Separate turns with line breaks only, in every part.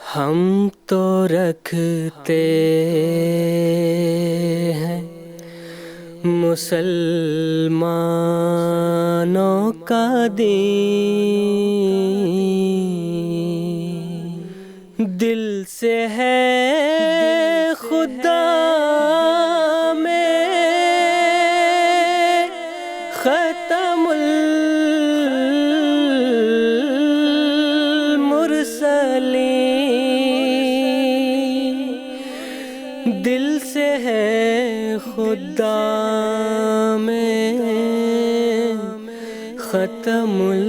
ہم تو رکھتے ہیں مسلمانوں کا دین، دل سے ہے خدا میں ختم المرسلین، دل سے ہے خدا میں ختم المرسلین،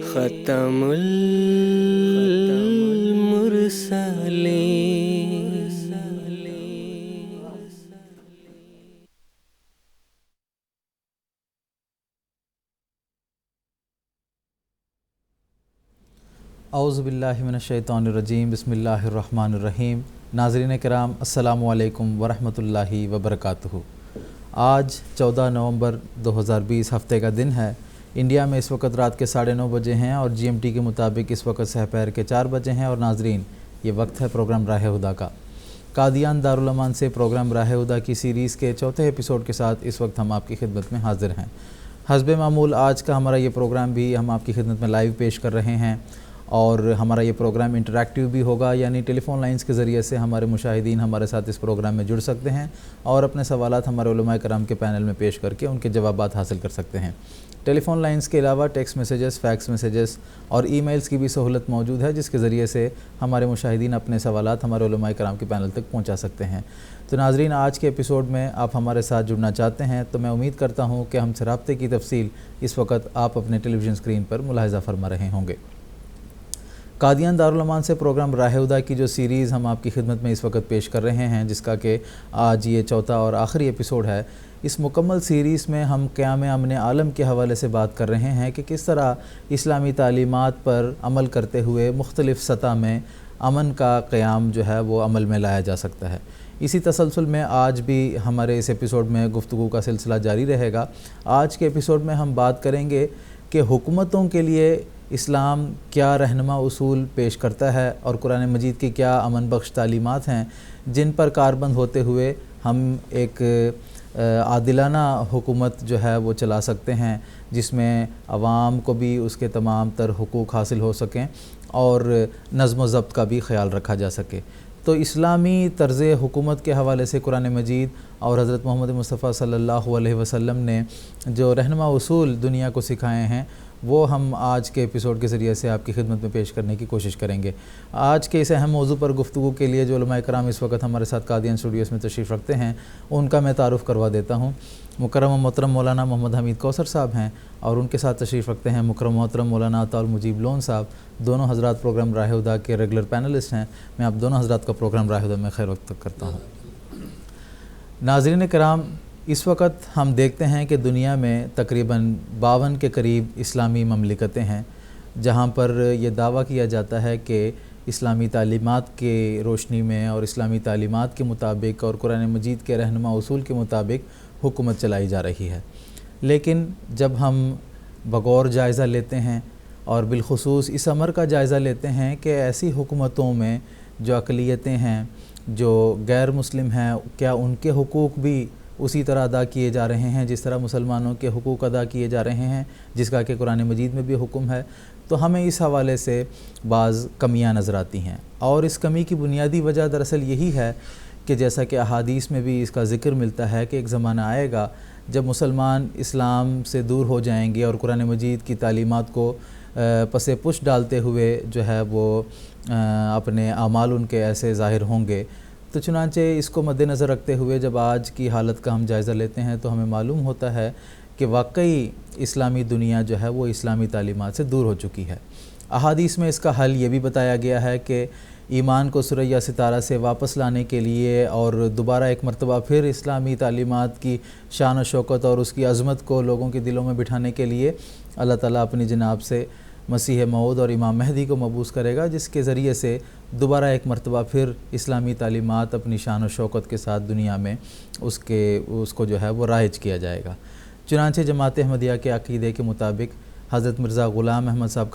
ختم المرسلین۔
اعوذ باللہ من الشیطان الرجیم، بسم اللہ الرحمن الرحیم۔ ناظرین کرام، السلام علیکم ورحمۃ اللہ وبرکاتہ۔ آج 14 نومبر 2020 ہفتے کا دن ہے۔ انڈیا میں اس وقت رات کے 9:30 بجے ہیں اور جی ایم ٹی کے مطابق اس وقت سحپہر کے 4 بجے ہیں۔ اور ناظرین، یہ وقت ہے پروگرام راہ ہدیٰ کا۔ قادیان دارالمان سے پروگرام راہ ہدیٰ کی سیریز کے 4تھے ایپیسوڈ کے ساتھ اس وقت ہم آپ کی خدمت میں حاضر ہیں۔ حسب معمول آج کا ہمارا یہ پروگرام بھی ہم آپ کی خدمت میں لائیو پیش کر رہے ہیں، اور ہمارا یہ پروگرام انٹریکٹیو بھی ہوگا، یعنی ٹیلی فون لائنز کے ذریعے سے ہمارے مشاہدین ہمارے ساتھ اس پروگرام میں جڑ سکتے ہیں اور اپنے سوالات ہمارے علماء کرام کے پینل میں پیش کر کے ان کے جوابات حاصل کر سکتے ہیں۔ ٹیلی فون لائنز کے علاوہ ٹیکسٹ میسیجز، فیکس میسیجز اور ای میلز کی بھی سہولت موجود ہے، جس کے ذریعے سے ہمارے مشاہدین اپنے سوالات ہمارے علماء کرام کے پینل تک پہنچا سکتے ہیں۔ تو ناظرین، آج کے ایپیسوڈ میں آپ ہمارے ساتھ جڑنا چاہتے ہیں تو میں امید کرتا ہوں کہ ہم سے رابطے کی تفصیل اس وقت آپ اپنے ٹیلی ویژن اسکرین پر ملاحظہ فرما رہے ہوں گے۔ قادیان دارالمان سے پروگرام راہ ہدیٰ کی جو سیریز ہم آپ کی خدمت میں اس وقت پیش کر رہے ہیں، جس کا کہ آج یہ 4تھا اور آخری ایپیسوڈ ہے، اس مکمل سیریز میں ہم قیام امن عالم کے حوالے سے بات کر رہے ہیں کہ کس طرح اسلامی تعلیمات پر عمل کرتے ہوئے مختلف سطح میں امن کا قیام جو ہے وہ عمل میں لایا جا سکتا ہے۔ اسی تسلسل میں آج بھی ہمارے اس ایپیسوڈ میں گفتگو کا سلسلہ جاری رہے گا۔ آج کے ایپیسوڈ میں ہم بات کریں گے کہ حکومتوں کے لیے اسلام کیا رہنما اصول پیش کرتا ہے اور قرآن مجید کی کیا امن بخش تعلیمات ہیں جن پر کاربند ہوتے ہوئے ہم ایک عادلانہ حکومت جو ہے وہ چلا سکتے ہیں، جس میں عوام کو بھی اس کے تمام تر حقوق حاصل ہو سکیں اور نظم و ضبط کا بھی خیال رکھا جا سکے۔ تو اسلامی طرز حکومت کے حوالے سے قرآن مجید اور حضرت محمد مصطفیٰ صلی اللہ علیہ وسلم نے جو رہنما اصول دنیا کو سکھائے ہیں، وہ ہم آج کے ایپیسوڈ کے ذریعے سے آپ کی خدمت میں پیش کرنے کی کوشش کریں گے۔ آج کے اس اہم موضوع پر گفتگو کے لیے جو علماء کرام اس وقت ہمارے ساتھ قادیان اسٹوڈیوز میں تشریف رکھتے ہیں، ان کا میں تعارف کروا دیتا ہوں۔ مکرم و محترم مولانا محمد حمید کوثر صاحب ہیں، اور ان کے ساتھ تشریف رکھتے ہیں مکرم و محترم مولانا عطا المجیب لون صاحب۔ دونوں حضرات پروگرام راہ ہدیٰ کے ریگولر پینلسٹ ہیں۔ میں آپ دونوں حضرات کا پروگرام راہ ہدیٰ میں خیر وقت کرتا ہوں۔ ناظرین کرام، اس وقت ہم دیکھتے ہیں کہ دنیا میں تقریباً 52 کے قریب اسلامی مملکتیں ہیں، جہاں پر یہ دعویٰ کیا جاتا ہے کہ اسلامی تعلیمات کے روشنی میں اور اسلامی تعلیمات کے مطابق اور قرآن مجید کے رہنما اصول کے مطابق حکومت چلائی جا رہی ہے۔ لیکن جب ہم بغور جائزہ لیتے ہیں اور بالخصوص اس امر کا جائزہ لیتے ہیں کہ ایسی حکومتوں میں جو اقلیتیں ہیں، جو غیر مسلم ہیں، کیا ان کے حقوق بھی اسی طرح ادا کیے جا رہے ہیں جس طرح مسلمانوں کے حقوق ادا کیے جا رہے ہیں، جس کا کہ قرآن مجید میں بھی حکم ہے، تو ہمیں اس حوالے سے بعض کمیاں نظر آتی ہیں۔ اور اس کمی کی بنیادی وجہ دراصل یہی ہے کہ جیسا کہ احادیث میں بھی اس کا ذکر ملتا ہے کہ ایک زمانہ آئے گا جب مسلمان اسلام سے دور ہو جائیں گے اور قرآن مجید کی تعلیمات کو پس پش ڈالتے ہوئے جو ہے وہ اپنے اعمال ان کے ایسے ظاہر ہوں گے۔ تو چنانچہ اس کو مد نظر رکھتے ہوئے جب آج کی حالت کا ہم جائزہ لیتے ہیں تو ہمیں معلوم ہوتا ہے کہ واقعی اسلامی دنیا جو ہے وہ اسلامی تعلیمات سے دور ہو چکی ہے۔ احادیث میں اس کا حل یہ بھی بتایا گیا ہے کہ ایمان کو سریا ستارہ سے واپس لانے کے لیے اور دوبارہ ایک مرتبہ پھر اسلامی تعلیمات کی شان و شوکت اور اس کی عظمت کو لوگوں کے دلوں میں بٹھانے کے لیے اللہ تعالیٰ اپنی جناب سے مسیح موعود اور امام مہدی کو مبعوث کرے گا، جس کے ذریعے سے دوبارہ ایک مرتبہ پھر اسلامی تعلیمات اپنی شان و شوکت کے ساتھ دنیا میں اس کو جو ہے وہ رائج کیا جائے گا۔ چنانچہ جماعت احمدیہ کے عقیدے کے مطابق حضرت مرزا غلام احمد صاحب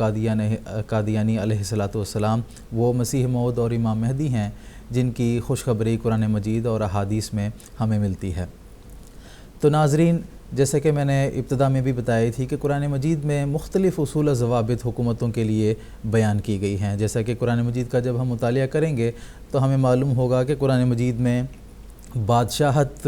قادیانی علیہ الصلاۃ والسلام وہ مسیح موعود اور امام مہدی ہیں جن کی خوشخبری قرآن مجید اور احادیث میں ہمیں ملتی ہے۔ تو ناظرین، جیسے کہ میں نے ابتدا میں بھی بتائی تھی کہ قرآن مجید میں مختلف اصول و ضوابط حکومتوں کے لیے بیان کی گئی ہیں۔ جیسا کہ قرآن مجید کا جب ہم مطالعہ کریں گے تو ہمیں معلوم ہوگا کہ قرآن مجید میں بادشاہت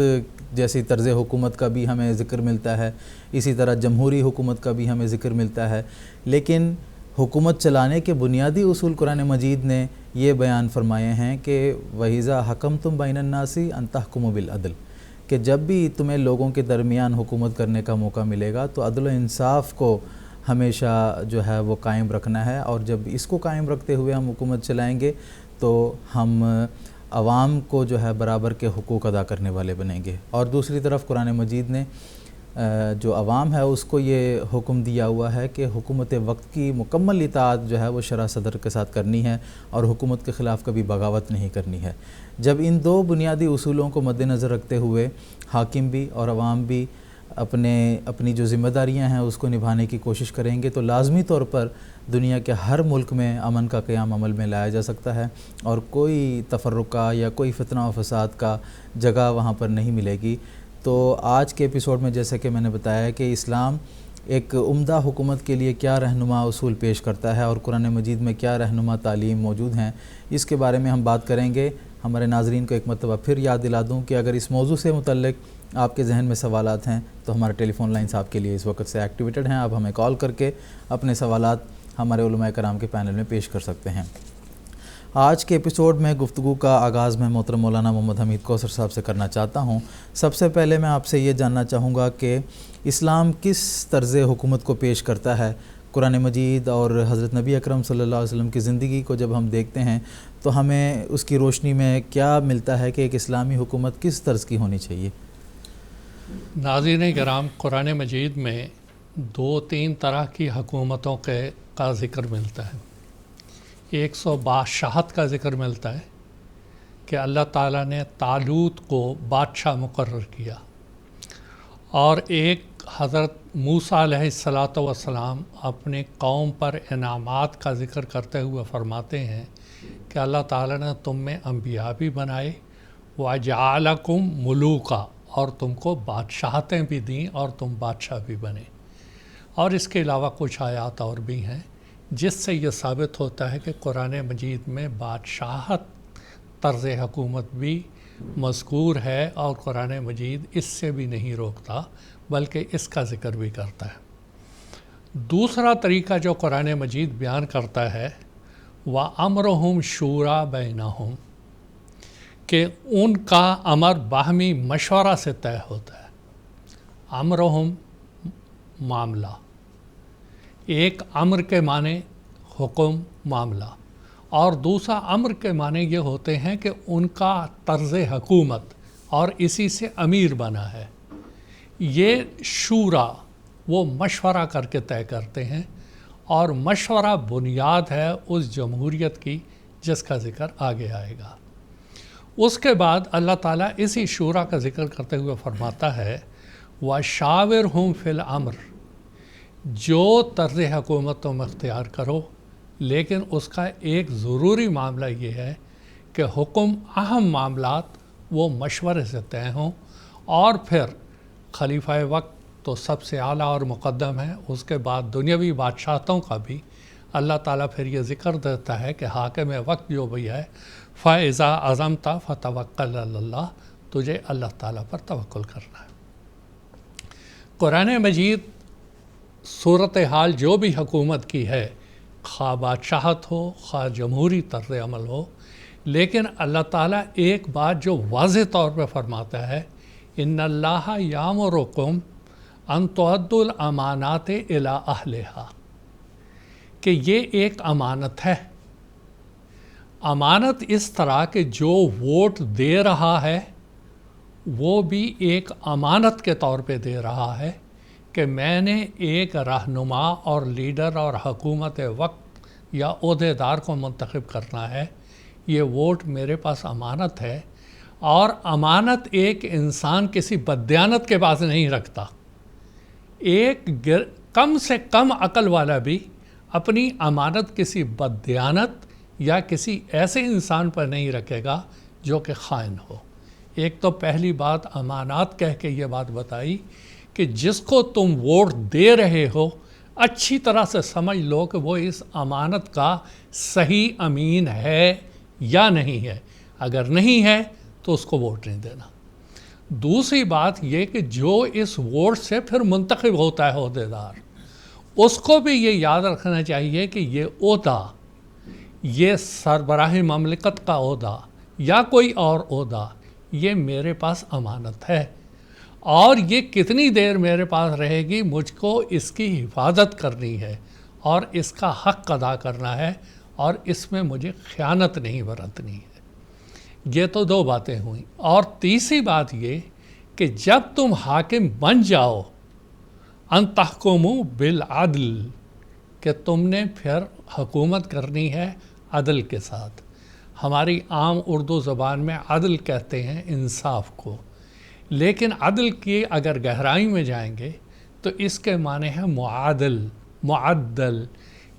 جیسی طرز حکومت کا بھی ہمیں ذکر ملتا ہے، اسی طرح جمہوری حکومت کا بھی ہمیں ذکر ملتا ہے، لیکن حکومت چلانے کے بنیادی اصول قرآن مجید نے یہ بیان فرمائے ہیں کہ وَإِذَا حَكَمْتُمْ بَيْنَ النَّاسِ أَن تَحْكُمُوا بِالْعَدْلِ، کہ جب بھی تمہیں لوگوں کے درمیان حکومت کرنے کا موقع ملے گا تو عدل و انصاف کو ہمیشہ جو ہے وہ قائم رکھنا ہے، اور جب اس کو قائم رکھتے ہوئے ہم حکومت چلائیں گے تو ہم عوام کو جو ہے برابر کے حقوق ادا کرنے والے بنیں گے۔ اور دوسری طرف قرآن مجید نے جو عوام ہے اس کو یہ حکم دیا ہوا ہے کہ حکومت وقت کی مکمل اطاعت جو ہے وہ شرع صدر کے ساتھ کرنی ہے اور حکومت کے خلاف کبھی بغاوت نہیں کرنی ہے۔ جب ان دو بنیادی اصولوں کو مد نظر رکھتے ہوئے حاکم بھی اور عوام بھی اپنی جو ذمہ داریاں ہیں اس کو نبھانے کی کوشش کریں گے تو لازمی طور پر دنیا کے ہر ملک میں امن کا قیام عمل میں لایا جا سکتا ہے، اور کوئی تفرقہ یا کوئی فتنہ و فساد کا جگہ وہاں پر نہیں ملے گی۔ تو آج کے ایپیسوڈ میں جیسے کہ میں نے بتایا کہ اسلام ایک عمدہ حکومت کے لیے کیا رہنما اصول پیش کرتا ہے اور قرآن مجید میں کیا رہنما تعلیم موجود ہیں، اس کے بارے میں ہم بات کریں گے۔ ہمارے ناظرین کو ایک مرتبہ پھر یاد دلا دوں کہ اگر اس موضوع سے متعلق آپ کے ذہن میں سوالات ہیں تو ہمارے ٹیلی فون لائنز آپ کے لیے اس وقت سے ایکٹیویٹڈ ہیں، آپ ہمیں کال کر کے اپنے سوالات ہمارے علماء کرام کے پینل میں پیش کر سکتے ہیں۔ آج کے ایپیسوڈ میں گفتگو کا آغاز میں محترم مولانا محمد حمید کوثر صاحب سے کرنا چاہتا ہوں۔ سب سے پہلے میں آپ سے یہ جاننا چاہوں گا کہ اسلام کس طرز حکومت کو پیش کرتا ہے؟ قرآن مجید اور حضرت نبی اکرم صلی اللہ علیہ وسلم کی زندگی کو جب ہم دیکھتے ہیں تو ہمیں اس کی روشنی میں کیا ملتا ہے کہ ایک اسلامی حکومت کس طرز کی ہونی چاہیے؟
ناظرین کرام، قرآن مجید میں 2-3 طرح کی حکومتوں کا ذکر ملتا ہے۔ ایک بادشاہت کا ذکر ملتا ہے کہ اللہ تعالیٰ نے طالوت کو بادشاہ مقرر کیا، اور ایک حضرت موسیٰ علیہ الصلاۃ والسلام اپنے قوم پر انعامات کا ذکر کرتے ہوئے فرماتے ہیں کہ اللہ تعالیٰ نے تم میں انبیاء بھی بنائے، وَجَعَلَكُمْ مُلُوكًا، اور تم کو بادشاہتیں بھی دیں اور تم بادشاہ بھی بنے۔ اور اس کے علاوہ کچھ آیات اور بھی ہیں جس سے یہ ثابت ہوتا ہے کہ قرآن مجید میں بادشاہت طرز حکومت بھی مذکور ہے، اور قرآن مجید اس سے بھی نہیں روکتا بلکہ اس کا ذکر بھی کرتا ہے۔ دوسرا طریقہ جو قرآن مجید بیان کرتا ہے وَأَمْرُهُمْ شُورَىٰ بَيْنَهُمْ، کہ ان کا امر باہمی مشورہ سے طے ہوتا ہے۔ امرہم معاملہ، ایک امر کے معنی حکم معاملہ، اور دوسرا امر کے معنی یہ ہوتے ہیں کہ ان کا طرز حکومت اور اسی سے امیر بنا ہے۔ یہ شورا وہ مشورہ کر کے طے کرتے ہیں، اور مشورہ بنیاد ہے اس جمہوریت کی جس کا ذکر آگے آئے گا۔ اس کے بعد اللہ تعالیٰ اسی شورا کا ذکر کرتے ہوئے فرماتا ہے وَشَاوِرْهُمْ فِي الْأَمْرِ، جو طرز حکومت تم اختیار کرو، لیکن اس کا ایک ضروری معاملہ یہ ہے کہ حکم اہم معاملات وہ مشورے سے طے ہوں، اور پھر خلیفہ وقت تو سب سے اعلیٰ اور مقدم ہے، اس کے بعد دنیاوی بادشاہتوں کا بھی اللہ تعالیٰ پھر یہ ذکر دیتا ہے کہ حاکم وقت جو بھی ہے فَإِذَا عَزَمْتَ فَتَوَكَّلْ عَلَى اللَّهِ، تجھے اللہ تعالیٰ پر توکل کرنا ہے۔ قرآن مجید صورتحال جو بھی حکومت کی ہے، خواہ بادشاہت ہو خواہ جمہوری طرز عمل ہو، لیکن اللہ تعالیٰ ایک بات جو واضح طور پہ فرماتا ہے ان اللہ یامرکم ان تؤدوا الامانات الی اہلہا، کہ یہ ایک امانت ہے۔ امانت اس طرح کہ جو ووٹ دے رہا ہے وہ بھی ایک امانت کے طور پہ دے رہا ہے کہ میں نے ایک رہنما اور لیڈر اور حکومت وقت یا عہدیدار کو منتخب کرنا ہے، یہ ووٹ میرے پاس امانت ہے، اور امانت ایک انسان کسی بددیانت کے پاس نہیں رکھتا، ایک کم سے کم عقل والا بھی اپنی امانت کسی بددیانت یا کسی ایسے انسان پر نہیں رکھے گا جو کہ خائن ہو۔ ایک تو پہلی بات امانات کہہ کے یہ بات بتائی کہ جس کو تم ووٹ دے رہے ہو اچھی طرح سے سمجھ لو کہ وہ اس امانت کا صحیح امین ہے یا نہیں ہے، اگر نہیں ہے تو اس کو ووٹ نہیں دینا۔ دوسری بات یہ کہ جو اس ووٹ سے پھر منتخب ہوتا ہے عہدیدار، اس کو بھی یہ یاد رکھنا چاہیے کہ یہ عہدہ، یہ سربراہ مملکت کا عہدہ یا کوئی اور عہدہ، یہ میرے پاس امانت ہے، اور یہ کتنی دیر میرے پاس رہے گی مجھ کو اس کی حفاظت کرنی ہے اور اس کا حق ادا کرنا ہے، اور اس میں مجھے خیانت نہیں برتنی ہے۔ یہ تو دو باتیں ہوئیں۔ اور تیسری بات یہ کہ جب تم حاکم بن جاؤ ان تحکموا بالعدل، کہ تم نے پھر حکومت کرنی ہے عدل کے ساتھ۔ ہماری عام اردو زبان میں عدل کہتے ہیں انصاف کو، لیکن عدل کی اگر گہرائی میں جائیں گے تو اس کے معنی ہے معادل، معدل،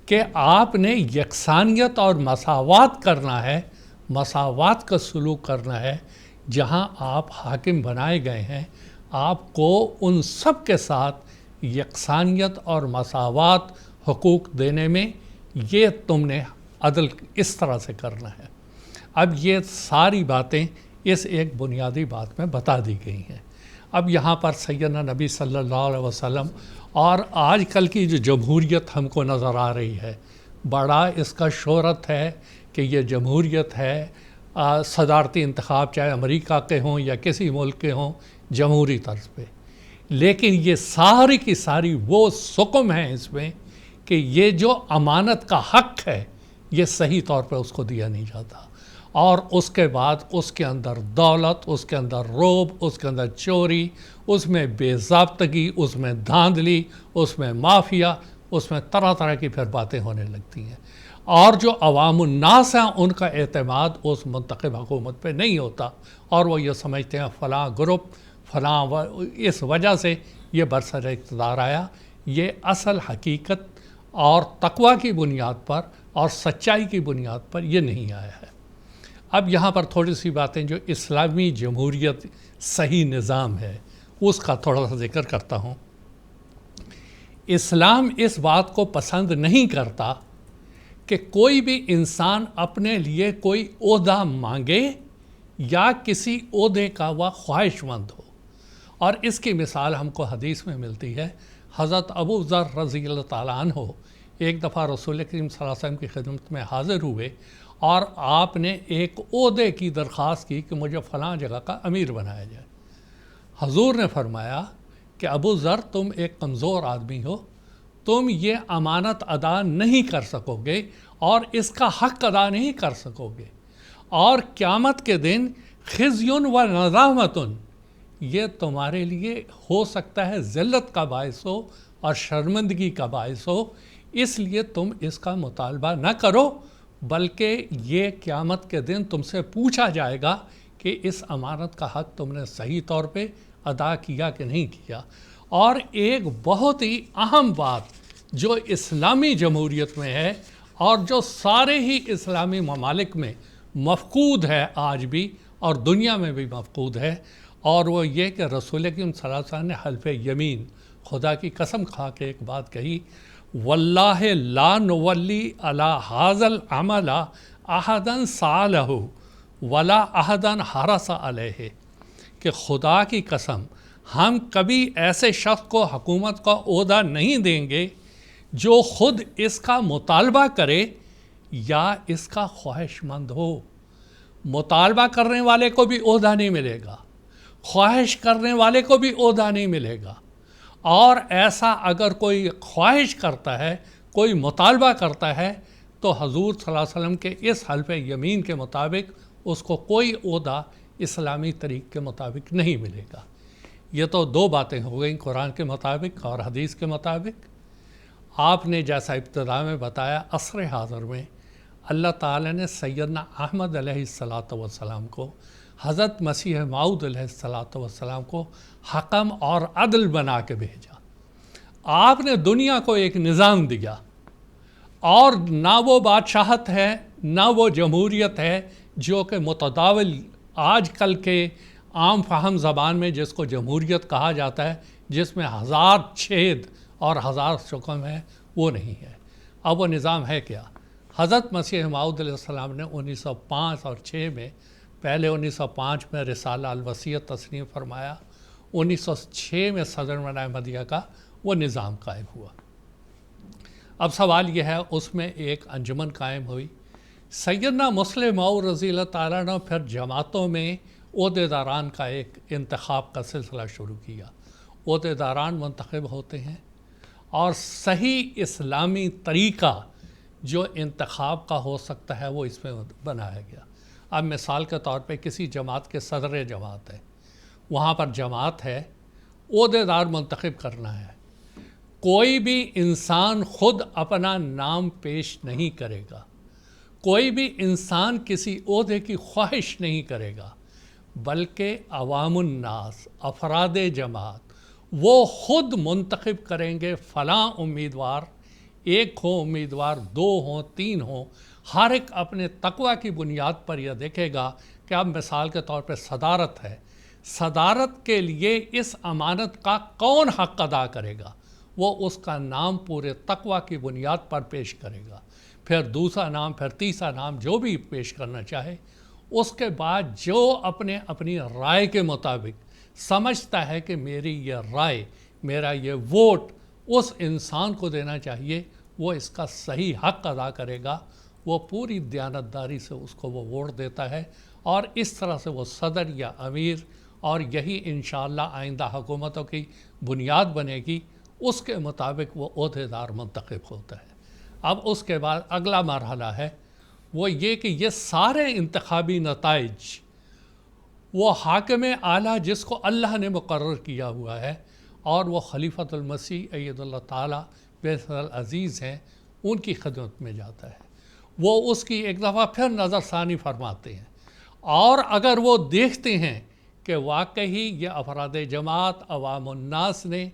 کہ آپ نے یکسانیت اور مساوات کرنا ہے، مساوات کا سلوک کرنا ہے۔ جہاں آپ حاکم بنائے گئے ہیں آپ کو ان سب کے ساتھ یکسانیت اور مساوات حقوق دینے میں یہ تم نے عدل اس طرح سے کرنا ہے۔ اب یہ ساری باتیں اس ایک بنیادی بات میں بتا دی گئی ہیں۔ اب یہاں پر سیدنا نبی صلی اللہ علیہ وسلم اور آج کل کی جو جمہوریت ہم کو نظر آ رہی ہے، بڑا اس کا شہرت ہے کہ یہ جمہوریت ہے، صدارتی انتخاب چاہے امریکہ کے ہوں یا کسی ملک کے ہوں، جمہوری طرز پہ، لیکن یہ ساری کی ساری وہ سکم ہیں اس میں کہ یہ جو امانت کا حق ہے یہ صحیح طور پہ اس کو دیا نہیں جاتا، اور اس کے بعد اس کے اندر دولت، اس کے اندر روب، اس کے اندر چوری، اس میں بے ضابطگی، اس میں دھاندلی، اس میں مافیا، اس میں طرح طرح کی پھر باتیں ہونے لگتی ہیں، اور جو عوام الناس ہیں ان کا اعتماد اس منتخب حکومت پہ نہیں ہوتا، اور وہ یہ سمجھتے ہیں فلاں گروپ فلاں اس وجہ سے یہ برسر اقتدار آیا۔ یہ اصل حقیقت اور تقوی کی بنیاد پر اور سچائی کی بنیاد پر یہ نہیں آیا ہے۔ اب یہاں پر تھوڑی سی باتیں جو اسلامی جمہوریت صحیح نظام ہے اس کا تھوڑا سا ذکر کرتا ہوں۔ اسلام اس بات کو پسند نہیں کرتا کہ کوئی بھی انسان اپنے لیے کوئی عہدہ مانگے یا کسی عہدے کا وہ خواہش مند ہو، اور اس کی مثال ہم کو حدیث میں ملتی ہے۔ حضرت ابو ذر رضی اللہ تعالیٰ عنہ ایک دفعہ رسول کریم صلی اللہ علیہ وسلم کی خدمت میں حاضر ہوئے، اور آپ نے ایک عہدے کی درخواست کی کہ مجھے فلاں جگہ کا امیر بنایا جائے۔ حضور نے فرمایا کہ ابو ذر تم ایک کمزور آدمی ہو، تم یہ امانت ادا نہیں کر سکو گے اور اس کا حق ادا نہیں کر سکو گے، اور قیامت کے دن خزی و ندامت، یہ تمہارے لیے ہو سکتا ہے ذلت کا باعث ہو اور شرمندگی کا باعث ہو، اس لیے تم اس کا مطالبہ نہ کرو، بلکہ یہ قیامت کے دن تم سے پوچھا جائے گا کہ اس امانت کا حق تم نے صحیح طور پہ ادا کیا کہ نہیں کیا۔ اور ایک بہت ہی اہم بات جو اسلامی جمہوریت میں ہے اور جو سارے ہی اسلامی ممالک میں مفقود ہے آج بھی اور دنیا میں بھی مفقود ہے، اور وہ یہ کہ رسول کریم صلی اللہ علیہ وسلم نے حلف یمین، خدا کی قسم کھا کے ایک بات کہی، واللہ لا نولی علی ھذا العمل احدا سالہ ولا احدا حرس علیہ، کہ خدا کی قسم ہم کبھی ایسے شخص کو حکومت کا عہدہ نہیں دیں گے جو خود اس کا مطالبہ کرے یا اس کا خواہش مند ہو۔ مطالبہ کرنے والے کو بھی عہدہ نہیں ملے گا، خواہش کرنے والے کو بھی عہدہ نہیں ملے گا، اور ایسا اگر کوئی خواہش کرتا ہے، کوئی مطالبہ کرتا ہے، تو حضور صلی اللہ علیہ وسلم کے اس حلف یمین کے مطابق اس کو کوئی عہدہ اسلامی طریق کے مطابق نہیں ملے گا۔ یہ تو دو باتیں ہو گئیں، قرآن کے مطابق اور حدیث کے مطابق۔ آپ نے جیسا ابتدا میں بتایا، عصر حاضر میں اللہ تعالیٰ نے سیدنا احمد علیہ السلام کو، حضرت مسیح موعود علیہ السلام کو حکم اور عدل بنا کے بھیجا، آپ نے دنیا کو ایک نظام دیا، اور نہ وہ بادشاہت ہے نہ وہ جمہوریت ہے جو کہ متداول آج کل کے عام فہم زبان میں جس کو جمہوریت کہا جاتا ہے، جس میں 1000 چھید اور 1000 شکم ہے، وہ نہیں ہے۔ اب وہ نظام ہے کیا؟ حضرت مسیح موعود علیہ السلام نے 1905 اور 6 میں، پہلے 1905 میں رسالہ الوصیت تسلیم فرمایا، 1906 میں صدر منع احمدیہ کا وہ نظام قائم ہوا۔ اب سوال یہ ہے، اس میں ایک انجمن قائم ہوئی، سیدنا مسلم موعود رضی اللہ تعالیٰ نے پھر جماعتوں میں عہدیداران کا ایک انتخاب کا سلسلہ شروع کیا۔ عہدیداران منتخب ہوتے ہیں اور صحیح اسلامی طریقہ جو انتخاب کا ہو سکتا ہے وہ اس میں بنایا گیا۔ اب مثال کے طور پہ کسی جماعت کے صدر جماعت ہے، وہاں پر جماعت ہے، عہدیدار منتخب کرنا ہے۔ کوئی بھی انسان خود اپنا نام پیش نہیں کرے گا، کوئی بھی انسان کسی عہدے کی خواہش نہیں کرے گا، بلکہ عوام الناس، افراد جماعت، وہ خود منتخب کریں گے فلاں امیدوار، ایک ہو امیدوار، 2 ہوں، 3 ہوں، ہر ایک اپنے تقوی کی بنیاد پر یہ دیکھے گا کہ اب مثال کے طور پہ صدارت ہے، صدارت کے لیے اس امانت کا کون حق ادا کرے گا، وہ اس کا نام پورے تقوی کی بنیاد پر پیش کرے گا، پھر دوسرا نام، پھر تیسرا نام، جو بھی پیش کرنا چاہے۔ اس کے بعد جو اپنی رائے کے مطابق سمجھتا ہے کہ میری یہ رائے، میرا یہ ووٹ اس انسان کو دینا چاہیے، وہ اس کا صحیح حق ادا کرے گا، وہ پوری دیانتداری سے اس کو وہ ووٹ دیتا ہے، اور اس طرح سے وہ صدر یا امیر، اور یہی انشاءاللہ آئندہ حکومتوں کی بنیاد بنے گی، اس کے مطابق وہ عہدیدار منتخب ہوتا ہے۔ اب اس کے بعد اگلا مرحلہ ہے وہ یہ کہ یہ سارے انتخابی نتائج وہ حاکم اعلیٰ جس کو اللہ نے مقرر کیا ہوا ہے، اور وہ خلیفۃ المسیح اید اللہ تعالیٰ بیت العزیز ہیں، ان کی خدمت میں جاتا ہے۔ وہ اس کی ایک دفعہ پھر نظر ثانی فرماتے ہیں، اور اگر وہ دیکھتے ہیں کہ واقعی یہ افراد جماعت، عوام الناس نے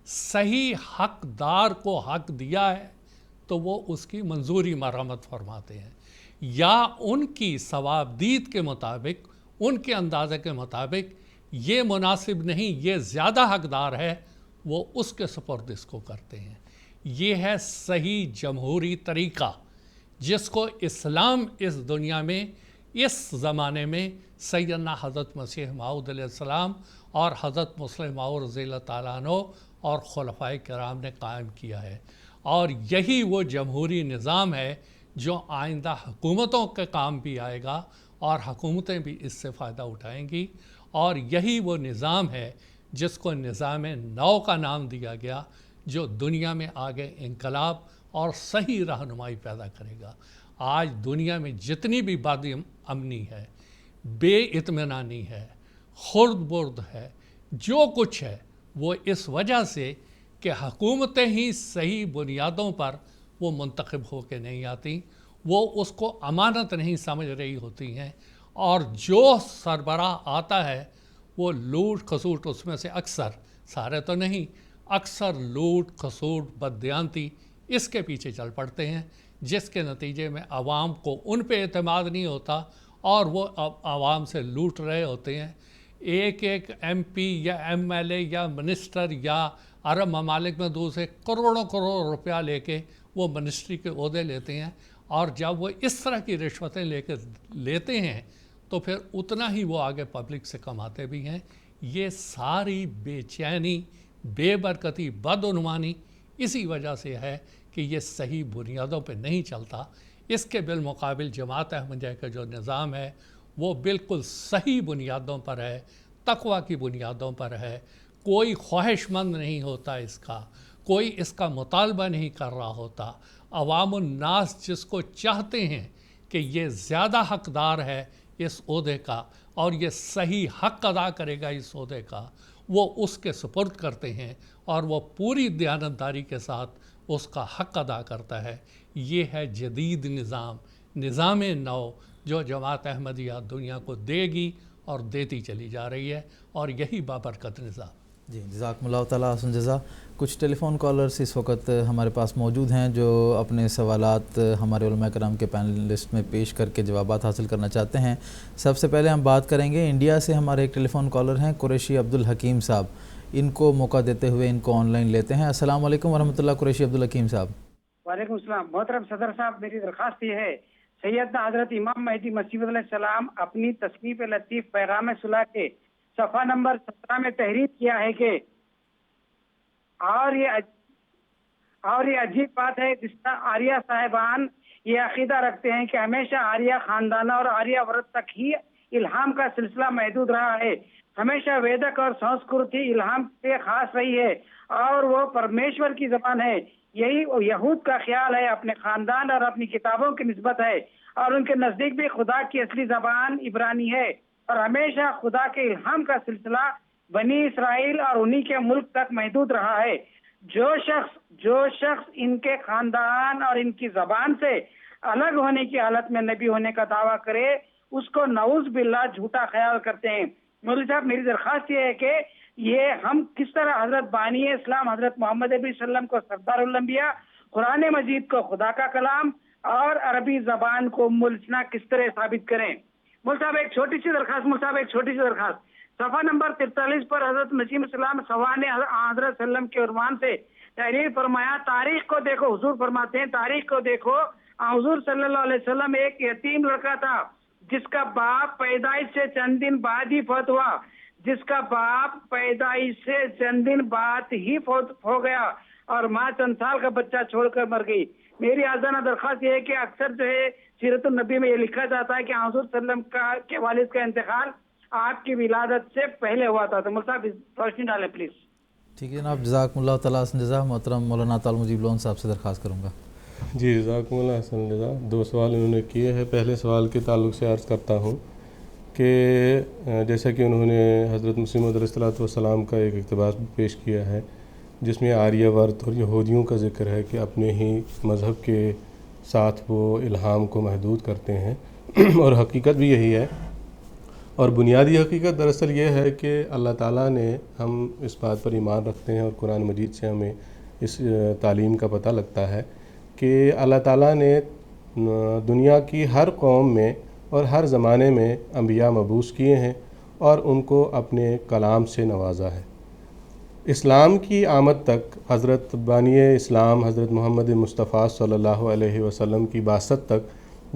صحیح حقدار کو حق دیا ہے، تو وہ اس کی منظوری مرحمت فرماتے ہیں، یا ان کی ثوابدید کے مطابق، ان کے اندازے کے مطابق یہ مناسب نہیں، یہ زیادہ حقدار ہے، وہ اس کے سپرد اس کو کرتے ہیں۔ یہ ہے صحیح جمہوری طریقہ جس کو اسلام اس دنیا میں، اس زمانے میں سیدنا حضرت مسیح موعود علیہ السلام اور حضرت مسلم موعود رضی اللہ تعالیٰ عنہ اور خلفائے کرام نے قائم کیا ہے، اور یہی وہ جمہوری نظام ہے جو آئندہ حکومتوں کے کام بھی آئے گا، اور حکومتیں بھی اس سے فائدہ اٹھائیں گی، اور یہی وہ نظام ہے جس کو نظام نو کا نام دیا گیا، جو دنیا میں آگے انقلاب اور صحیح رہنمائی پیدا کرے گا۔ آج دنیا میں جتنی بھی بد امنی ہے، بے اطمینانی ہے، خرد برد ہے، جو کچھ ہے، وہ اس وجہ سے کہ حکومتیں ہی صحیح بنیادوں پر وہ منتخب ہو کے نہیں آتی، وہ اس کو امانت نہیں سمجھ رہی ہوتی ہیں، اور جو سربراہ آتا ہے وہ لوٹ کھسوٹ، اس میں سے اکثر، سارے تو نہیں، اکثر لوٹ کھسوٹ، بددیانتی اس کے پیچھے چل پڑتے ہیں، جس کے نتیجے میں عوام کو ان پہ اعتماد نہیں ہوتا، اور وہ عوام سے لوٹ رہے ہوتے ہیں۔ ایک ایک ایم پی یا ایم ایل اے یا منسٹر یا عرب ممالک میں دوسرے کروڑوں کروڑ روپیہ لے کے وہ منسٹری کے عہدے لیتے ہیں، اور جب وہ اس طرح کی رشوتیں لے کے لیتے ہیں تو پھر اتنا ہی وہ آگے پبلک سے کماتے بھی ہیں۔ یہ ساری بے چینی، بے برکتی، بدعنوانی اسی وجہ سے ہے کہ یہ صحیح بنیادوں پہ نہیں چلتا۔ اس کے بالمقابل جماعت احمدیہ کا جو نظام ہے وہ بالکل صحیح بنیادوں پر ہے، تقوی کی بنیادوں پر ہے، کوئی خواہش مند نہیں ہوتا اس کا، کوئی اس کا مطالبہ نہیں کر رہا ہوتا۔ عوام الناس جس کو چاہتے ہیں کہ یہ زیادہ حقدار ہے اس عہدے کا، اور یہ صحیح حق ادا کرے گا اس عہدے کا، وہ اس کے سپرد کرتے ہیں، اور وہ پوری دیانتداری کے ساتھ اس کا حق ادا کرتا ہے۔ یہ ہے جدید نظام نو جو جماعت احمدیہ دنیا کو دے گی اور دیتی چلی جا رہی ہے، اور یہی بابرکت نظام۔
جی جزاکم اللہ تعالیٰ حسن جزا. کچھ ٹیلی فون کالرز اس وقت ہمارے پاس موجود ہیں جو اپنے سوالات ہمارے علماء کرام کے پینل لسٹ میں پیش کر کے جوابات حاصل کرنا چاہتے ہیں. سب سے پہلے ہم بات کریں گے انڈیا سے ہمارے ایک ٹیلی فون کالر ہیں قریشی عبدالحکیم صاحب. ان کو موقع دیتے ہوئے ان کو آن لائن لیتے ہیں. السلام علیکم ورحمۃ اللہ. قریشی عبدالحکیم صاحب.
وعلیکم السلام. محترم صدر صاحب، میری درخواست یہ ہے سیدنا حضرت امام مہدی مسیح علیہ السلام اپنی تصنیف لطیف پیغام صلح کے صفحہ نمبر 17 میں تحریر کیا ہے کہ اور یہ عجیب بات ہے جس کا آریہ صاحبان یہ عقیدہ رکھتے ہیں کہ ہمیشہ آریہ خاندانوں اور آریہ ورت تک ہی الہام کا سلسلہ محدود رہا ہے. ہمیشہ ویدک اور سنسکرتی الہام سے خاص رہی ہے اور وہ پرمیشور کی زبان ہے. یہی یہود کا خیال ہے اپنے خاندان اور اپنی کتابوں کی نسبت ہے، اور ان کے نزدیک بھی خدا کی اصلی زبان عبرانی ہے اور ہمیشہ خدا کے الہام کا سلسلہ بنی اسرائیل اور انہی کے ملک تک محدود رہا ہے. جو شخص ان کے خاندان اور ان کی زبان سے الگ ہونے کی حالت میں نبی ہونے کا دعویٰ کرے اس کو نعوذ باللہ جھوٹا خیال کرتے ہیں. مولوی صاحب، میری درخواست یہ ہے کہ یہ ہم کس طرح حضرت بانی اسلام حضرت محمد علیہ وسلم کو سردار الانبیاء، قرآن مجید کو خدا کا کلام اور عربی زبان کو ملسنا کس طرح ثابت کریں. مول صاحب ایک چھوٹی سی درخواست. صفحہ نمبر 43 پر حضرت مسیح السلام سوان حضرت وسلم کے عنوان سے تحریر فرمایا. تاریخ کو دیکھو، حضور فرماتے ہیں تاریخ کو دیکھو، حضور صلی اللہ علیہ وسلم ایک یتیم لڑکا تھا جس کا باپ پیدائش سے چند دن بعد ہی فوت ہو گیا اور ماں چند سال کا بچہ چھوڑ کر مر گئی. میری آزانہ درخواست یہ ہے کہ اکثر جو ہے سیرت النبی میں یہ لکھا جاتا ہے کہ حضور صلی اللہ علیہ وسلم کے والد کا انتقال آپ کی ولادت سے پہلے ہوا تھا. تو مصعب روشنی ڈالیں پلیز.
ٹھیک ہے جناب، جزاکم اللہ تعالیٰ حسن جزا. محترم مولانا طارق مجیب لون صاحب سے درخواست کروں گا.
جی جزاکم اللہ حسن جزا. 2 سوال انہوں نے کیے ہیں. پہلے سوال کے تعلق سے عرض کرتا ہوں کہ جیسا کہ انہوں نے حضرت مسیح موعود علیہ السلام کا ایک اقتباس پیش کیا ہے جس میں آریہ ورت اور یہودیوں کا ذکر ہے کہ اپنے ہی مذہب کے ساتھ وہ الہام کو محدود کرتے ہیں اور حقیقت بھی یہی ہے. اور بنیادی حقیقت دراصل یہ ہے کہ اللہ تعالیٰ نے، ہم اس بات پر ایمان رکھتے ہیں اور قرآن مجید سے ہمیں اس تعلیم کا پتہ لگتا ہے کہ اللہ تعالیٰ نے دنیا کی ہر قوم میں اور ہر زمانے میں انبیاء مبعوث کیے ہیں اور ان کو اپنے کلام سے نوازا ہے. اسلام کی آمد تک، حضرت بانی اسلام حضرت محمد مصطفیٰ صلی اللہ علیہ وسلم کی بعثت تک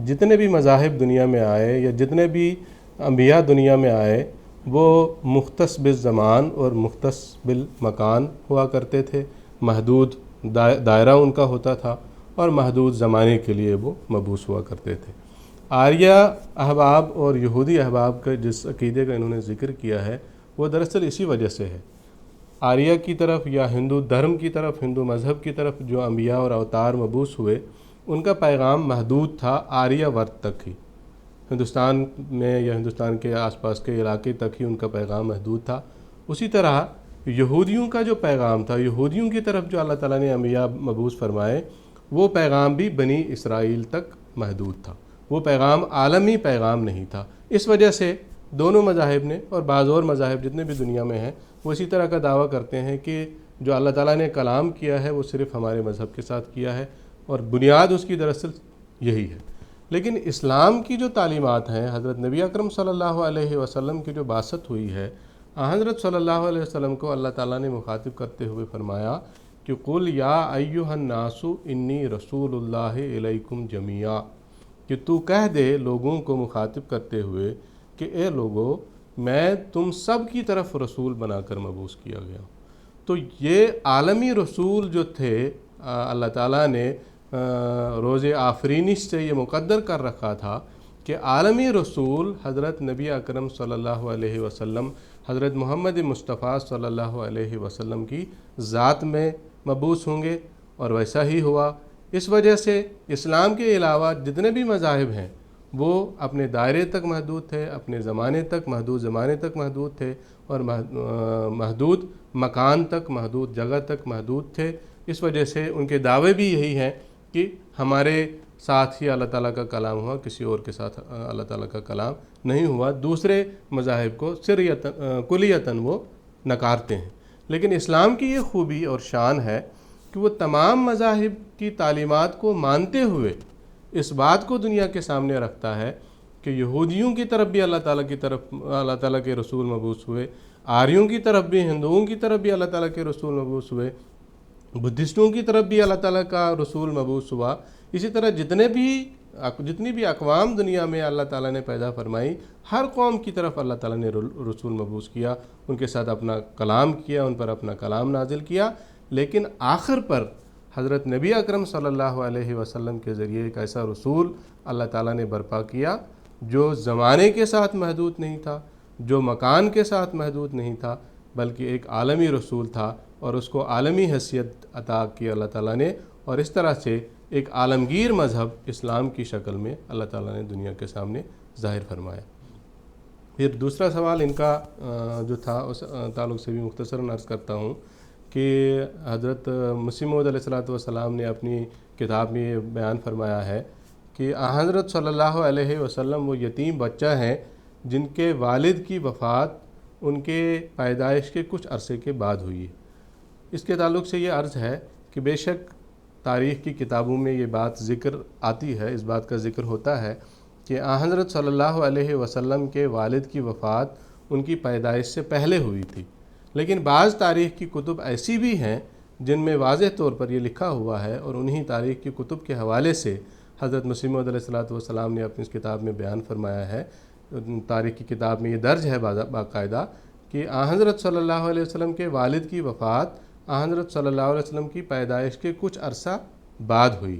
جتنے بھی مذاہب دنیا میں آئے یا جتنے بھی انبیاء دنیا میں آئے وہ مختص بالزمان اور مختص بالمکان ہوا کرتے تھے. محدود دائرہ ان کا ہوتا تھا اور محدود زمانے کے لیے وہ مبعوث ہوا کرتے تھے. آریہ احباب اور یہودی احباب کا جس عقیدے کا انہوں نے ذکر کیا ہے وہ دراصل اسی وجہ سے ہے. آریہ کی طرف یا ہندو دھرم کی طرف، ہندو مذہب کی طرف جو انبیاء اور اوتار مبعوث ہوئے ان کا پیغام محدود تھا آریہ ورت تک ہی. ہندوستان میں یا ہندوستان کے آس پاس کے علاقے تک ہی ان کا پیغام محدود تھا. اسی طرح یہودیوں کا جو پیغام تھا، یہودیوں کی طرف جو اللہ تعالیٰ نے انبیاء مبعوث فرمائے، وہ پیغام بھی بنی اسرائیل تک محدود تھا. وہ پیغام عالمی پیغام نہیں تھا. اس وجہ سے دونوں مذاہب نے اور بعض اور مذاہب جتنے بھی دنیا میں ہیں وہ اسی طرح کا دعویٰ کرتے ہیں کہ جو اللہ تعالیٰ نے کلام کیا ہے وہ صرف ہمارے مذہب کے ساتھ کیا ہے اور بنیاد اس کی دراصل یہی ہے. لیکن اسلام کی جو تعلیمات ہیں، حضرت نبی اکرم صلی اللہ علیہ وسلم کی جو بعثت ہوئی ہے، حضرت صلی اللہ علیہ وسلم کو اللہ تعالیٰ نے مخاطب کرتے ہوئے فرمایا کہ قل یا ایھا الناس انی رسول اللہ الیکم جمیعا، کہ تو کہہ دے لوگوں کو مخاطب کرتے ہوئے کہ اے لوگو میں تم سب کی طرف رسول بنا کر مبعوث کیا گیا. تو یہ عالمی رسول جو تھے اللہ تعالیٰ نے روز آفرینش سے یہ مقدر کر رکھا تھا کہ عالمی رسول حضرت نبی اکرم صلی اللہ علیہ وسلم، حضرت محمد مصطفیٰ صلی اللہ علیہ وسلم کی ذات میں مبعوث ہوں گے، اور ویسا ہی ہوا. اس وجہ سے اسلام کے علاوہ جتنے بھی مذاہب ہیں وہ اپنے دائرے تک محدود تھے، اپنے زمانے تک محدود تھے اور محدود مکان تک، محدود جگہ تک محدود تھے. اس وجہ سے ان کے دعوے بھی یہی ہیں کہ ہمارے ساتھ ہی اللہ تعالیٰ کا کلام ہوا، کسی اور کے ساتھ اللہ تعالیٰ کا کلام نہیں ہوا. دوسرے مذاہب کو کلیتاً وہ نکارتے ہیں. لیکن اسلام کی یہ خوبی اور شان ہے کہ وہ تمام مذاہب کی تعلیمات کو مانتے ہوئے اس بات کو دنیا کے سامنے رکھتا ہے کہ یہودیوں کی طرف بھی اللہ تعالیٰ کے رسول مبعوث ہوئے، آریوں کی طرف بھی، ہندوؤں کی طرف بھی اللہ تعالیٰ کے رسول مبعوث ہوئے، بدھسٹوں کی طرف بھی اللہ تعالیٰ کا رسول مبعوث ہوا۔ اسی طرح جتنی بھی اقوام دنیا میں اللہ تعالیٰ نے پیدا فرمائی، ہر قوم کی طرف اللہ تعالیٰ نے رسول مبعوث کیا، ان کے ساتھ اپنا کلام کیا، ان پر اپنا کلام نازل کیا۔ لیکن آخر پر حضرت نبی اکرم صلی اللہ علیہ وسلم کے ذریعے ایک ایسا رسول اللہ تعالیٰ نے برپا کیا جو زمانے کے ساتھ محدود نہیں تھا، جو مکان کے ساتھ محدود نہیں تھا، بلکہ ایک عالمی رسول تھا، اور اس کو عالمی حیثیت عطا کی اللہ تعالیٰ نے، اور اس طرح سے ایک عالمگیر مذہب اسلام کی شکل میں اللہ تعالیٰ نے دنیا کے سامنے ظاہر فرمایا۔ پھر دوسرا سوال ان کا جو تھا اس تعلق سے بھی مختصراً عرض کرتا ہوں کہ حضرت مسیح موعود علیہ السلام نے اپنی کتاب میں یہ بیان فرمایا ہے کہ حضرت صلی اللہ علیہ وسلم وہ یتیم بچہ ہیں جن کے والد کی وفات ان کے پیدائش کے کچھ عرصے کے بعد ہوئی ہے۔ اس کے تعلق سے یہ عرض ہے کہ بے شک تاریخ کی کتابوں میں یہ بات ذکر آتی ہے، اس بات کا ذکر ہوتا ہے کہ حضرت صلی اللہ علیہ وسلم کے والد کی وفات ان کی پیدائش سے پہلے ہوئی تھی، لیکن بعض تاریخ کی کتب ایسی بھی ہیں جن میں واضح طور پر یہ لکھا ہوا ہے، اور انہی تاریخ کی کتب کے حوالے سے حضرت مسیح موعود علیہ السلام نے اپنی اس کتاب میں بیان فرمایا ہے، تاریخ کی کتاب میں یہ درج ہے باقاعدہ کہ حضرت صلی اللہ علیہ وسلم کے والد کی وفات حضرت صلی اللہ علیہ وسلم کی پیدائش کے کچھ عرصہ بعد ہوئی،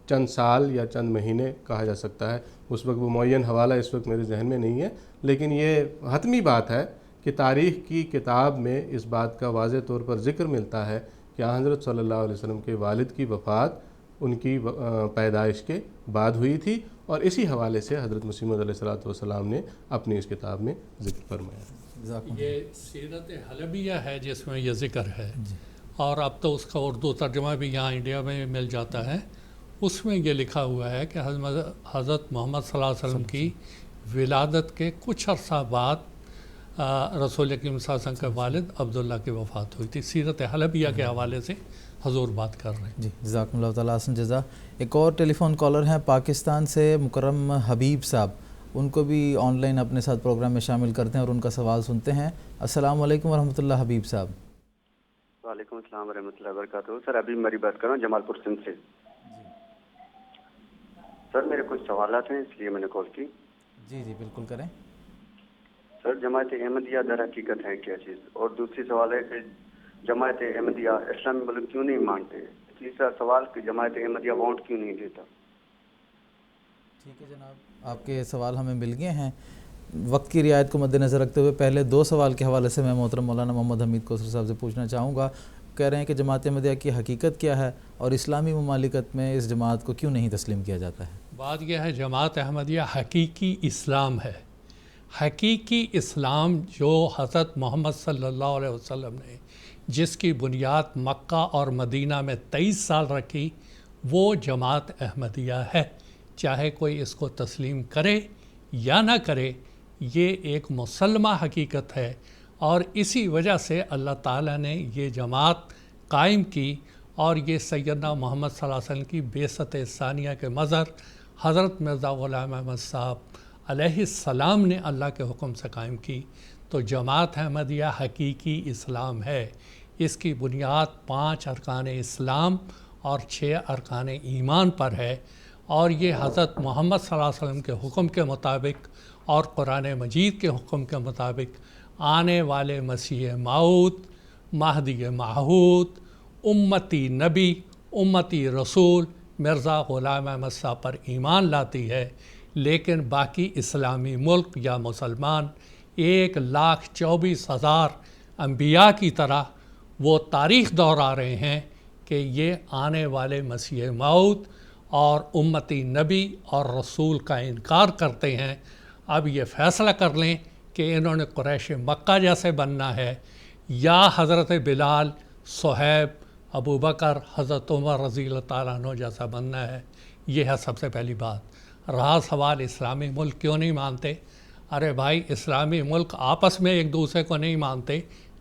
چند سال یا چند مہینے کہا جا سکتا ہے، اس وقت وہ معین حوالہ اس وقت میرے ذہن میں نہیں ہے، لیکن یہ حتمی بات ہے کہ تاریخ کی کتاب میں اس بات کا واضح طور پر ذکر ملتا ہے کہ حضرت صلی اللہ علیہ وسلم کے والد کی وفات ان کی پیدائش کے بعد ہوئی تھی، اور اسی حوالے سے حضرت مسیح موعود علیہ السلام نے اپنی اس کتاب میں ذکر فرمایا۔
یہ سیرت حلبیہ ہے جس میں یہ ذکر ہے، اور اب تو اس کا اردو ترجمہ بھی یہاں انڈیا میں مل جاتا ہے۔ اس میں یہ لکھا ہوا ہے کہ حضرت محمد صلی اللہ علیہ وسلم کی ولادت کے کچھ عرصہ بعد رسول اکرم صلی اللہ علیہ وسلم کے والد عبداللہ کی وفات ہوئی تھی۔ سیرت حلبیہ کے حوالے سے حضور بات کر رہے ہیں۔
جی جزاکم اللہ تعالیٰ حسن جزا۔ ایک اور ٹیلی فون کالر ہیں پاکستان سے مکرم حبیب صاحب، ان کو بھی آن لائن اپنے ساتھ پروگرام میں شامل کرتے ہیں اور ان کا سوال سنتے ہیں۔ السلام علیکم ورحمۃ اللہ حبیب صاحب۔
وعلیکم السلام ورحمۃ اللہ وبرکاتہ۔ سر ابھی میری بات کر رہا ہوں جمال پور سندھ سے۔ سر میرے کچھ سوالات ہیں اس لیے میں نے کال کی۔
جی جی بالکل کریں۔
سر جماعت احمدیہ در حقیقت ہے کیا چیز؟ اور دوسری سوال ہے کہ جماعت احمدیہ اسلامی ملک کیوں نہیں مانتے؟ تیسرا سوال کہ جماعت احمدیہ ووٹ کیوں نہیں دیتا؟
ٹھیک ہے جناب، آپ کے سوال ہمیں مل گئے ہیں۔ وقت کی رعایت کو مد نظر رکھتے ہوئے پہلے دو سوال کے حوالے سے میں محترم مولانا محمد حمید کوثر صاحب سے پوچھنا چاہوں گا۔ کہہ رہے ہیں کہ جماعت احمدیہ کی حقیقت کیا ہے اور اسلامی ممالکت میں اس جماعت کو کیوں نہیں تسلیم کیا جاتا ہے؟
بات یہ ہے جماعت احمدیہ حقیقی اسلام ہے۔ حقیقی اسلام جو حضرت محمد صلی اللہ علیہ وسلم نے جس کی بنیاد مکہ اور مدینہ میں 23 سال رکھی، وہ جماعت احمدیہ ہے۔ چاہے کوئی اس کو تسلیم کرے یا نہ کرے، یہ ایک مسلمہ حقیقت ہے، اور اسی وجہ سے اللہ تعالیٰ نے یہ جماعت قائم کی، اور یہ سیدنا محمد صلی اللہ علیہ وسلم کی بعثت ثانیہ کے مظہر حضرت مرزا غلام احمد صاحب علیہ السلام نے اللہ کے حکم سے قائم کی۔ تو جماعت احمدیہ حقیقی اسلام ہے۔ اس کی بنیاد 5 ارکان اسلام اور 6 ارکان ایمان پر ہے، اور یہ حضرت محمد صلی اللہ علیہ وسلم کے حکم کے مطابق اور قرآن مجید کے حکم کے مطابق آنے والے مسیح موعود، مہدی موعود، امتی نبی، امتی رسول مرزا غلام احمد صاحب پر ایمان لاتی ہے۔ لیکن باقی اسلامی ملک یا مسلمان 1,24,000 انبیاء کی طرح وہ تاریخ دہرا رہے ہیں کہ یہ آنے والے مسیح موعود اور امتی نبی اور رسول کا انکار کرتے ہیں۔ اب یہ فیصلہ کر لیں کہ انہوں نے قریش مکہ جیسے بننا ہے یا حضرت بلال، صہیب، ابو بکر، حضرت عمر رضی اللہ تعالیٰ عنہ جیسا بننا ہے۔ یہ ہے سب سے پہلی بات۔ رہا سوال اسلامی ملک کیوں نہیں مانتے؟ ارے بھائی، اسلامی ملک آپس میں ایک دوسرے کو نہیں مانتے،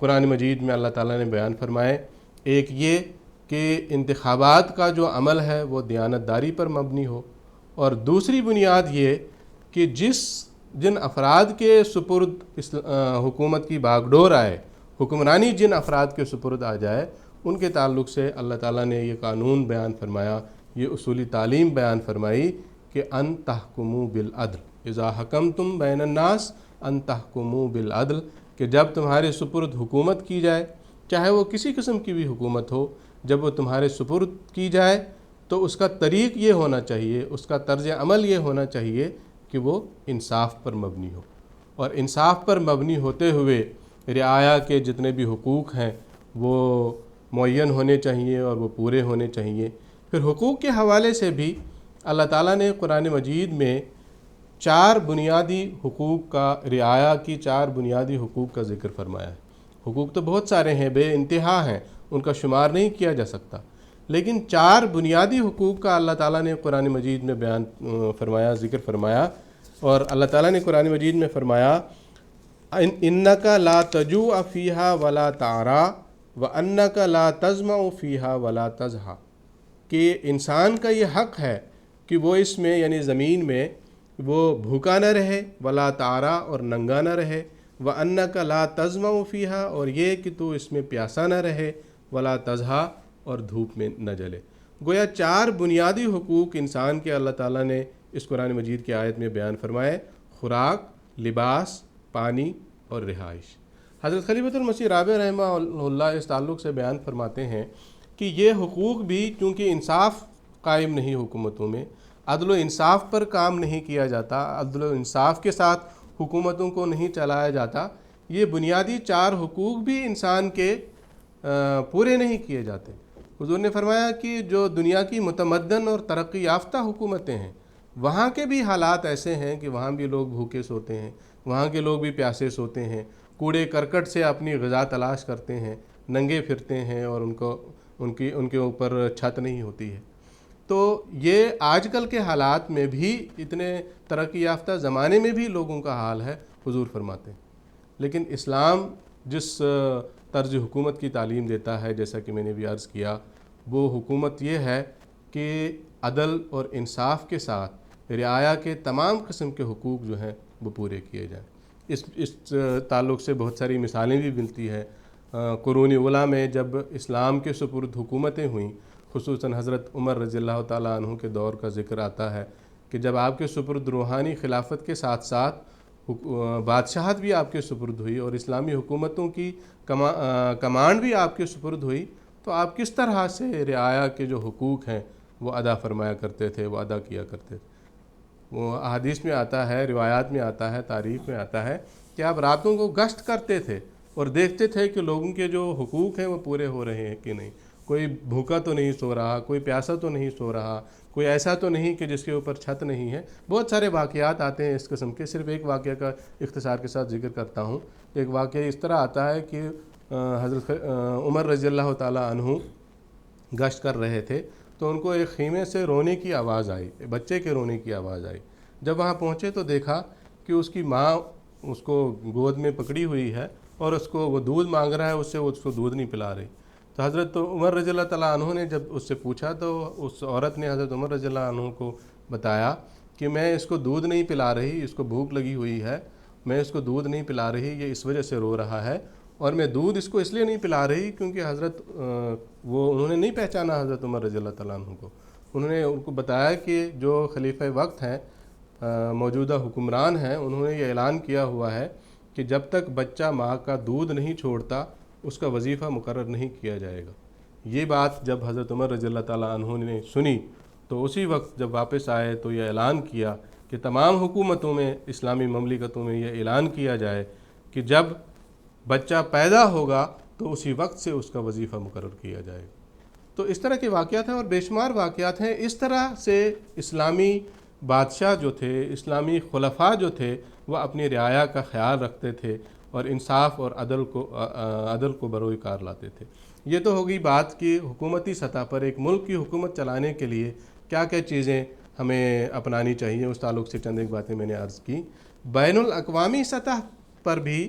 قرآن مجید میں اللہ تعالیٰ نے بیان فرمائے۔ ایک یہ کہ انتخابات کا جو عمل ہے وہ دیانتداری پر مبنی ہو، اور دوسری بنیاد یہ کہ جن افراد کے سپرد حکومت کی باغ ڈور آئے، حکمرانی جن افراد کے سپرد آ جائے، ان کے تعلق سے اللہ تعالیٰ نے یہ قانون بیان فرمایا، یہ اصولی تعلیم بیان فرمائی کہ ان تحکموا بالعدل اذا حکمتم بین الناس ان تحکموا بالعدل، کہ جب تمہارے سپرد حکومت کی جائے، چاہے وہ کسی قسم کی بھی حکومت ہو، جب وہ تمہارے سپرد کی جائے تو اس کا طریق یہ ہونا چاہیے، اس کا طرز عمل یہ ہونا چاہیے کہ وہ انصاف پر مبنی ہو، اور انصاف پر مبنی ہوتے ہوئے رعایا کے جتنے بھی حقوق ہیں وہ معین ہونے چاہیے اور وہ پورے ہونے چاہیے۔ پھر حقوق کے حوالے سے بھی اللہ تعالیٰ نے قرآن مجید میں 4 بنیادی حقوق کا، رعایا کی 4 بنیادی حقوق کا ذکر فرمایا ہے۔ حقوق تو بہت سارے ہیں، بے انتہا ہیں، ان کا شمار نہیں کیا جا سکتا، لیکن 4 بنیادی حقوق کا اللہ تعالیٰ نے قرآن مجید میں بیان فرمایا، ذکر فرمایا، اور اللہ تعالیٰ نے قرآن مجید میں فرمایا انک لا تجوع فیہا ولا تعرا وانک لا تظمأ فیہا ولا تضحیٰ، کہ انسان کا یہ حق ہے کہ وہ اس میں یعنی زمین میں وہ بھوکا نہ رہے، ولا تعرا اور ننگا نہ رہے، وانک لا تظمأ فیہا اور یہ کہ تو اس میں پیاسا نہ رہے، ولا تضحیٰ اور دھوپ میں نہ جلے۔ گویا 4 بنیادی حقوق انسان کے اللہ تعالیٰ نے اس قرآن مجید کی آیت میں بیان فرمائے: خوراک، لباس، پانی اور رہائش۔ حضرت خلیفۃ المسیح رابع رحمہ اللہ اس تعلق سے بیان فرماتے ہیں کہ یہ حقوق بھی چونکہ انصاف قائم نہیں حکومتوں میں، عدل و انصاف پر کام نہیں کیا جاتا، عدل و انصاف کے ساتھ حکومتوں کو نہیں چلایا جاتا، یہ بنیادی 4 حقوق بھی انسان کے پورے نہیں کیے جاتے۔ حضور نے فرمایا کہ جو دنیا کی متمدن اور ترقی یافتہ حکومتیں ہیں، وہاں کے بھی حالات ایسے ہیں کہ وہاں بھی لوگ بھوکے سوتے ہیں، وہاں کے لوگ بھی پیاسے سوتے ہیں، کوڑے کرکٹ سے اپنی غذا تلاش کرتے ہیں، ننگے پھرتے ہیں، اور ان کے اوپر چھت نہیں ہوتی ہے۔ تو یہ آج کل کے حالات میں بھی، اتنے ترقی یافتہ زمانے میں بھی لوگوں کا حال ہے، حضور فرماتے ہیں۔ لیکن اسلام جس طرز حکومت کی تعلیم دیتا ہے، جیسا کہ میں نے بھی عرض کیا، وہ حکومت یہ ہے کہ عدل اور انصاف کے ساتھ رعایا کے تمام قسم کے حقوق جو ہیں وہ پورے کیے جائیں۔ اس تعلق سے بہت ساری مثالیں بھی ملتی ہیں۔ قرون اولیٰ میں جب اسلام کے سپرد حکومتیں ہوئیں، خصوصاً حضرت عمر رضی اللہ تعالیٰ عنہ کے دور کا ذکر آتا ہے کہ جب آپ کے سپرد روحانی خلافت کے ساتھ ساتھ بادشاہت بھی آپ کے سپرد ہوئی اور اسلامی حکومتوں کی کمانڈ بھی آپ کے سپرد ہوئی، تو آپ کس طرح سے رعایا کے جو حقوق ہیں وہ ادا فرمایا کرتے تھے، وہ ادا کیا کرتے تھے۔ وہ احادیث میں آتا ہے، روایات میں آتا ہے، تاریخ میں آتا ہے کہ آپ راتوں کو گشت کرتے تھے اور دیکھتے تھے کہ لوگوں کے جو حقوق ہیں وہ پورے ہو رہے ہیں کہ نہیں، کوئی بھوکا تو نہیں سو رہا، کوئی پیاسا تو نہیں سو رہا، کوئی ایسا تو نہیں کہ جس کے اوپر چھت نہیں ہے۔ بہت سارے واقعات آتے ہیں اس قسم کے، صرف ایک واقعہ کا اختصار کے ساتھ ذکر کرتا ہوں۔ ایک واقعہ اس طرح آتا ہے کہ حضرت عمر رضی اللہ تعالیٰ عنہ گشت کر رہے تھے تو ان کو ایک خیمے سے رونے کی آواز آئی، بچے کے رونے کی آواز آئی۔ جب وہاں پہنچے تو دیکھا کہ اس کی ماں اس کو گود میں پکڑی ہوئی ہے اور اس کو وہ دودھ مانگ رہا ہے، اس سے وہ اس کو دودھ نہیں پلا رہی۔ تو حضرت عمر رضی اللہ تعالیٰ عنہ نے جب اس سے پوچھا تو اس عورت نے حضرت عمر رضی اللہ عنہ کو بتایا کہ میں اس کو دودھ نہیں پلا رہی، اس کو بھوک لگی ہوئی ہے، میں اس کو دودھ نہیں پلا رہی، یہ اس وجہ سے رو رہا ہے، اور میں دودھ اس کو اس لیے نہیں پلا رہی کیونکہ حضرت انہوں نے نہیں پہچانا حضرت عمر رضی اللہ تعالیٰ عنہ کو۔ انہوں نے ان کو بتایا کہ جو خلیفہ وقت ہیں، موجودہ حکمران ہیں، انہوں نے یہ اعلان کیا ہوا ہے کہ جب تک بچہ ماں کا دودھ نہیں چھوڑتا اس کا وظیفہ مقرر نہیں کیا جائے گا۔ یہ بات جب حضرت عمر رضی اللہ تعالیٰ عنہ نے سنی تو اسی وقت جب واپس آئے تو یہ اعلان کیا کہ تمام حکومتوں میں، اسلامی مملکتوں میں یہ اعلان کیا جائے کہ جب بچہ پیدا ہوگا تو اسی وقت سے اس کا وظیفہ مقرر کیا جائے گا۔ تو اس طرح کے واقعات ہیں اور بے شمار واقعات ہیں۔ اس طرح سے اسلامی بادشاہ جو تھے، اسلامی خلفاء جو تھے، وہ اپنی رعایا کا خیال رکھتے تھے اور انصاف اور عدل کو بروئے کار لاتے تھے۔ یہ تو ہوگی بات کہ حکومتی سطح پر ایک ملک کی حکومت چلانے کے لیے کیا کیا چیزیں ہمیں اپنانی چاہیے، اس تعلق سے چند ایک باتیں میں نے عرض کی۔ بین الاقوامی سطح پر بھی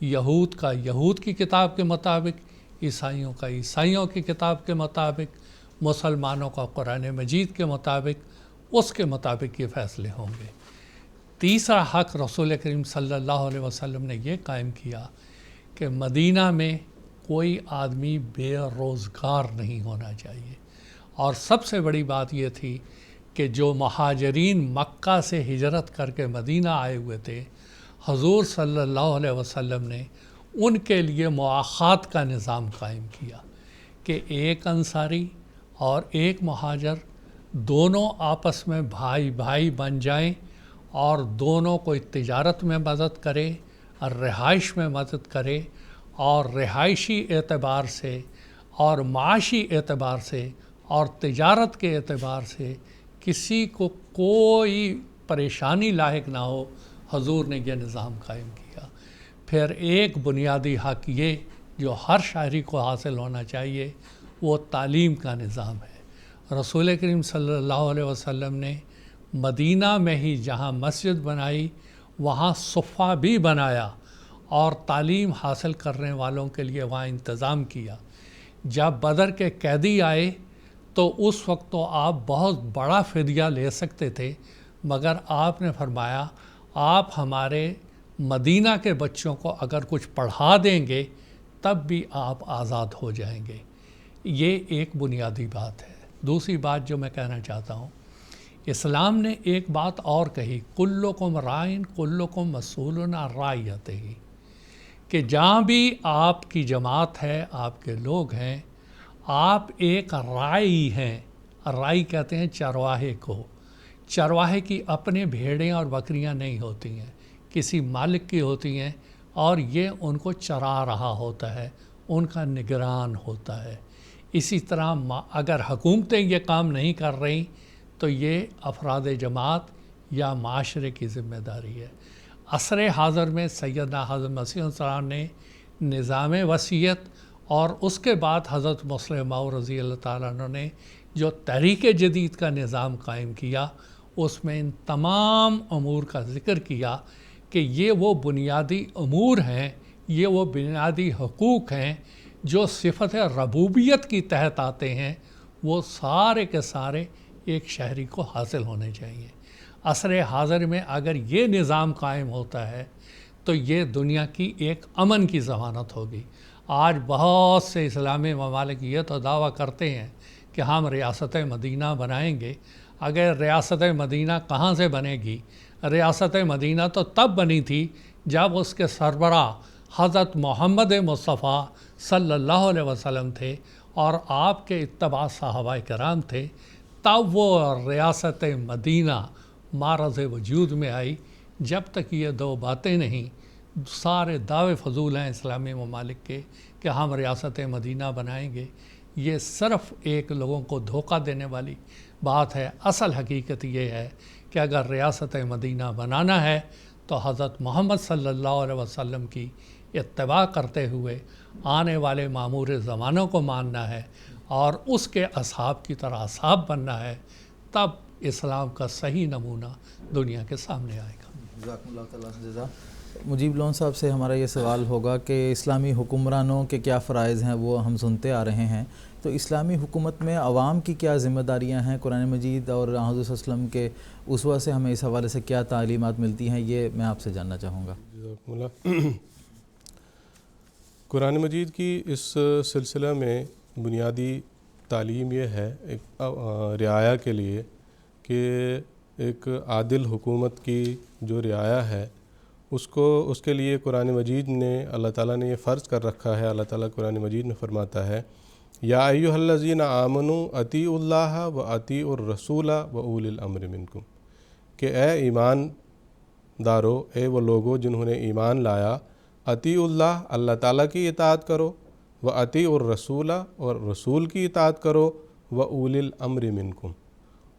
یہود کا یہود کی کتاب کے مطابق، عیسائیوں کا عیسائیوں کی کتاب کے مطابق، مسلمانوں کا قرآن مجید کے مطابق، اس کے مطابق یہ فیصلے ہوں گے۔ تیسرا حق رسول کریم صلی اللہ علیہ وسلم نے یہ قائم کیا کہ مدینہ میں کوئی آدمی بے روزگار نہیں ہونا چاہیے، اور سب سے بڑی بات یہ تھی کہ جو مہاجرین مکہ سے ہجرت کر کے مدینہ آئے ہوئے تھے، حضور صلی اللہ علیہ وسلم نے ان کے لیے مواخات کا نظام قائم کیا کہ ایک انصاری اور ایک مہاجر دونوں آپس میں بھائی بھائی بن جائیں اور دونوں کوئی تجارت میں مدد کرے اور رہائش میں مدد کرے، اور رہائشی اعتبار سے اور معاشی اعتبار سے اور تجارت کے اعتبار سے کسی کو کوئی پریشانی لاحق نہ ہو، حضور نے یہ نظام قائم کیا۔ پھر ایک بنیادی حق یہ جو ہر شہری کو حاصل ہونا چاہیے، وہ تعلیم کا نظام ہے۔ رسول کریم صلی اللہ علیہ وسلم نے مدینہ میں ہی جہاں مسجد بنائی وہاں صفہ بھی بنایا اور تعلیم حاصل کرنے والوں کے لیے وہاں انتظام کیا۔ جب بدر کے قیدی آئے تو اس وقت تو آپ بہت بڑا فدیہ لے سکتے تھے، مگر آپ نے فرمایا آپ ہمارے مدینہ کے بچوں کو اگر کچھ پڑھا دیں گے تب بھی آپ آزاد ہو جائیں گے۔ یہ ایک بنیادی بات ہے۔ دوسری بات جو میں کہنا چاہتا ہوں، اسلام نے ایک بات اور کہی، کلکم رائن کلکم مسئول عن رعیتہ، کہ جہاں بھی آپ کی جماعت ہے، آپ کے لوگ ہیں، آپ ایک رائی ہیں۔ رائی کہتے ہیں چرواہے کو۔ چرواہے کی اپنے بھیڑیں اور بکریاں نہیں ہوتی ہیں، کسی مالک کی ہوتی ہیں، اور یہ ان کو چرا رہا ہوتا ہے، ان کا نگران ہوتا ہے۔ اسی طرح اگر حکومتیں یہ کام نہیں کر رہی تو یہ افراد جماعت یا معاشرے کی ذمہ داری ہے۔ عصر حاضر میں سیدنا حضرت مسیح السلام نے نظام وصیت اور اس کے بعد حضرت مسلم موعود رضی اللہ تعالیٰ عنہ نے جو تحریک جدید کا نظام قائم کیا، اس میں ان تمام امور کا ذکر کیا کہ یہ وہ بنیادی امور ہیں، یہ وہ بنیادی حقوق ہیں جو صفت ربوبیت کی تحت آتے ہیں، وہ سارے کے سارے ایک شہری کو حاصل ہونے چاہیے۔ عصر حاضر میں اگر یہ نظام قائم ہوتا ہے تو یہ دنیا کی ایک امن کی ضمانت ہوگی۔ آج بہت سے اسلامی ممالک یہ تو دعویٰ کرتے ہیں کہ ہم ریاست مدینہ بنائیں گے۔ اگر ریاست مدینہ کہاں سے بنے گی؟ ریاست مدینہ تو تب بنی تھی جب اس کے سربراہ حضرت محمد مصطفیٰ صلی اللہ علیہ وسلم تھے اور آپ کے اتباع صحابہ کرام تھے، تب وہ ریاست مدینہ معرض وجود میں آئی۔ جب تک یہ دو باتیں نہیں، سارے دعوے فضول ہیں اسلامی ممالک کے کہ ہم ریاست مدینہ بنائیں گے۔ یہ صرف ایک لوگوں کو دھوکہ دینے والی بات ہے۔ اصل حقیقت یہ ہے کہ اگر ریاست مدینہ بنانا ہے تو حضرت محمد صلی اللہ علیہ وسلم کی اتباع کرتے ہوئے آنے والے معمور زمانوں کو ماننا ہے اور اس کے اصحاب کی طرح اصحاب بننا ہے، تب اسلام کا صحیح نمونہ دنیا کے سامنے آئے گا۔
جزاکم اللہ تعالیٰ جزا۔ مجیب لون صاحب سے ہمارا یہ سوال ہوگا کہ اسلامی حکمرانوں کے کیا فرائض ہیں، وہ ہم سنتے آ رہے ہیں، تو اسلامی حکومت میں عوام کی کیا ذمہ داریاں ہیں؟ قرآن مجید اور حضور صلی اللہ علیہ وسلم کے اسوہ سے ہمیں اس حوالے سے کیا تعلیمات ملتی ہیں، یہ میں آپ سے جاننا چاہوں گا۔
جزاکم اللہ۔ قرآن مجید کی اس سلسلہ میں بنیادی تعلیم یہ ہے ایک رعایا کے لیے کہ ایک عادل حکومت کی جو رعایا ہے اس کے لیے قرآن مجید نے اللہ تعالیٰ نے یہ فرض کر رکھا ہے۔ اللہ تعالیٰ قرآن مجید میں فرماتا ہے، یا ایھا الذین آمنوا اطیعوا اللہ و اطیعوا الرسول و اولی الامر منکم، کہ اے ایمان دارو، اے وہ لوگو جنہوں نے ایمان لایا، اطیعوا اللہ، اللہ تعالیٰ کی اطاعت کرو، و اطیعوا الرسول، اور رسول کی اطاعت کرو، و اولی الامر منکم،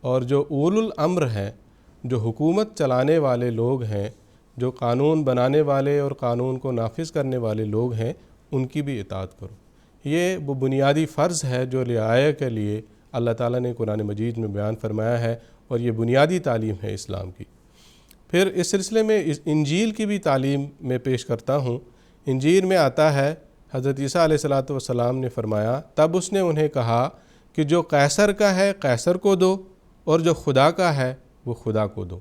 اور جو اول الامر ہیں، جو حکومت چلانے والے لوگ ہیں، جو قانون بنانے والے اور قانون کو نافذ کرنے والے لوگ ہیں، ان کی بھی اطاعت کرو۔ یہ وہ بنیادی فرض ہے جو رعایا کے لیے اللہ تعالیٰ نے قرآن مجید میں بیان فرمایا ہے، اور یہ بنیادی تعلیم ہے اسلام کی۔ پھر اس سلسلے میں انجیل کی بھی تعلیم میں پیش کرتا ہوں۔ انجیل میں آتا ہے حضرت عیسیٰ علیہ الصلوۃ والسلام نے فرمایا تب اس نے انہیں کہا کہ جو قیصر کا ہے قیصر کو دو اور جو خدا کا ہے وہ خدا کو دو۔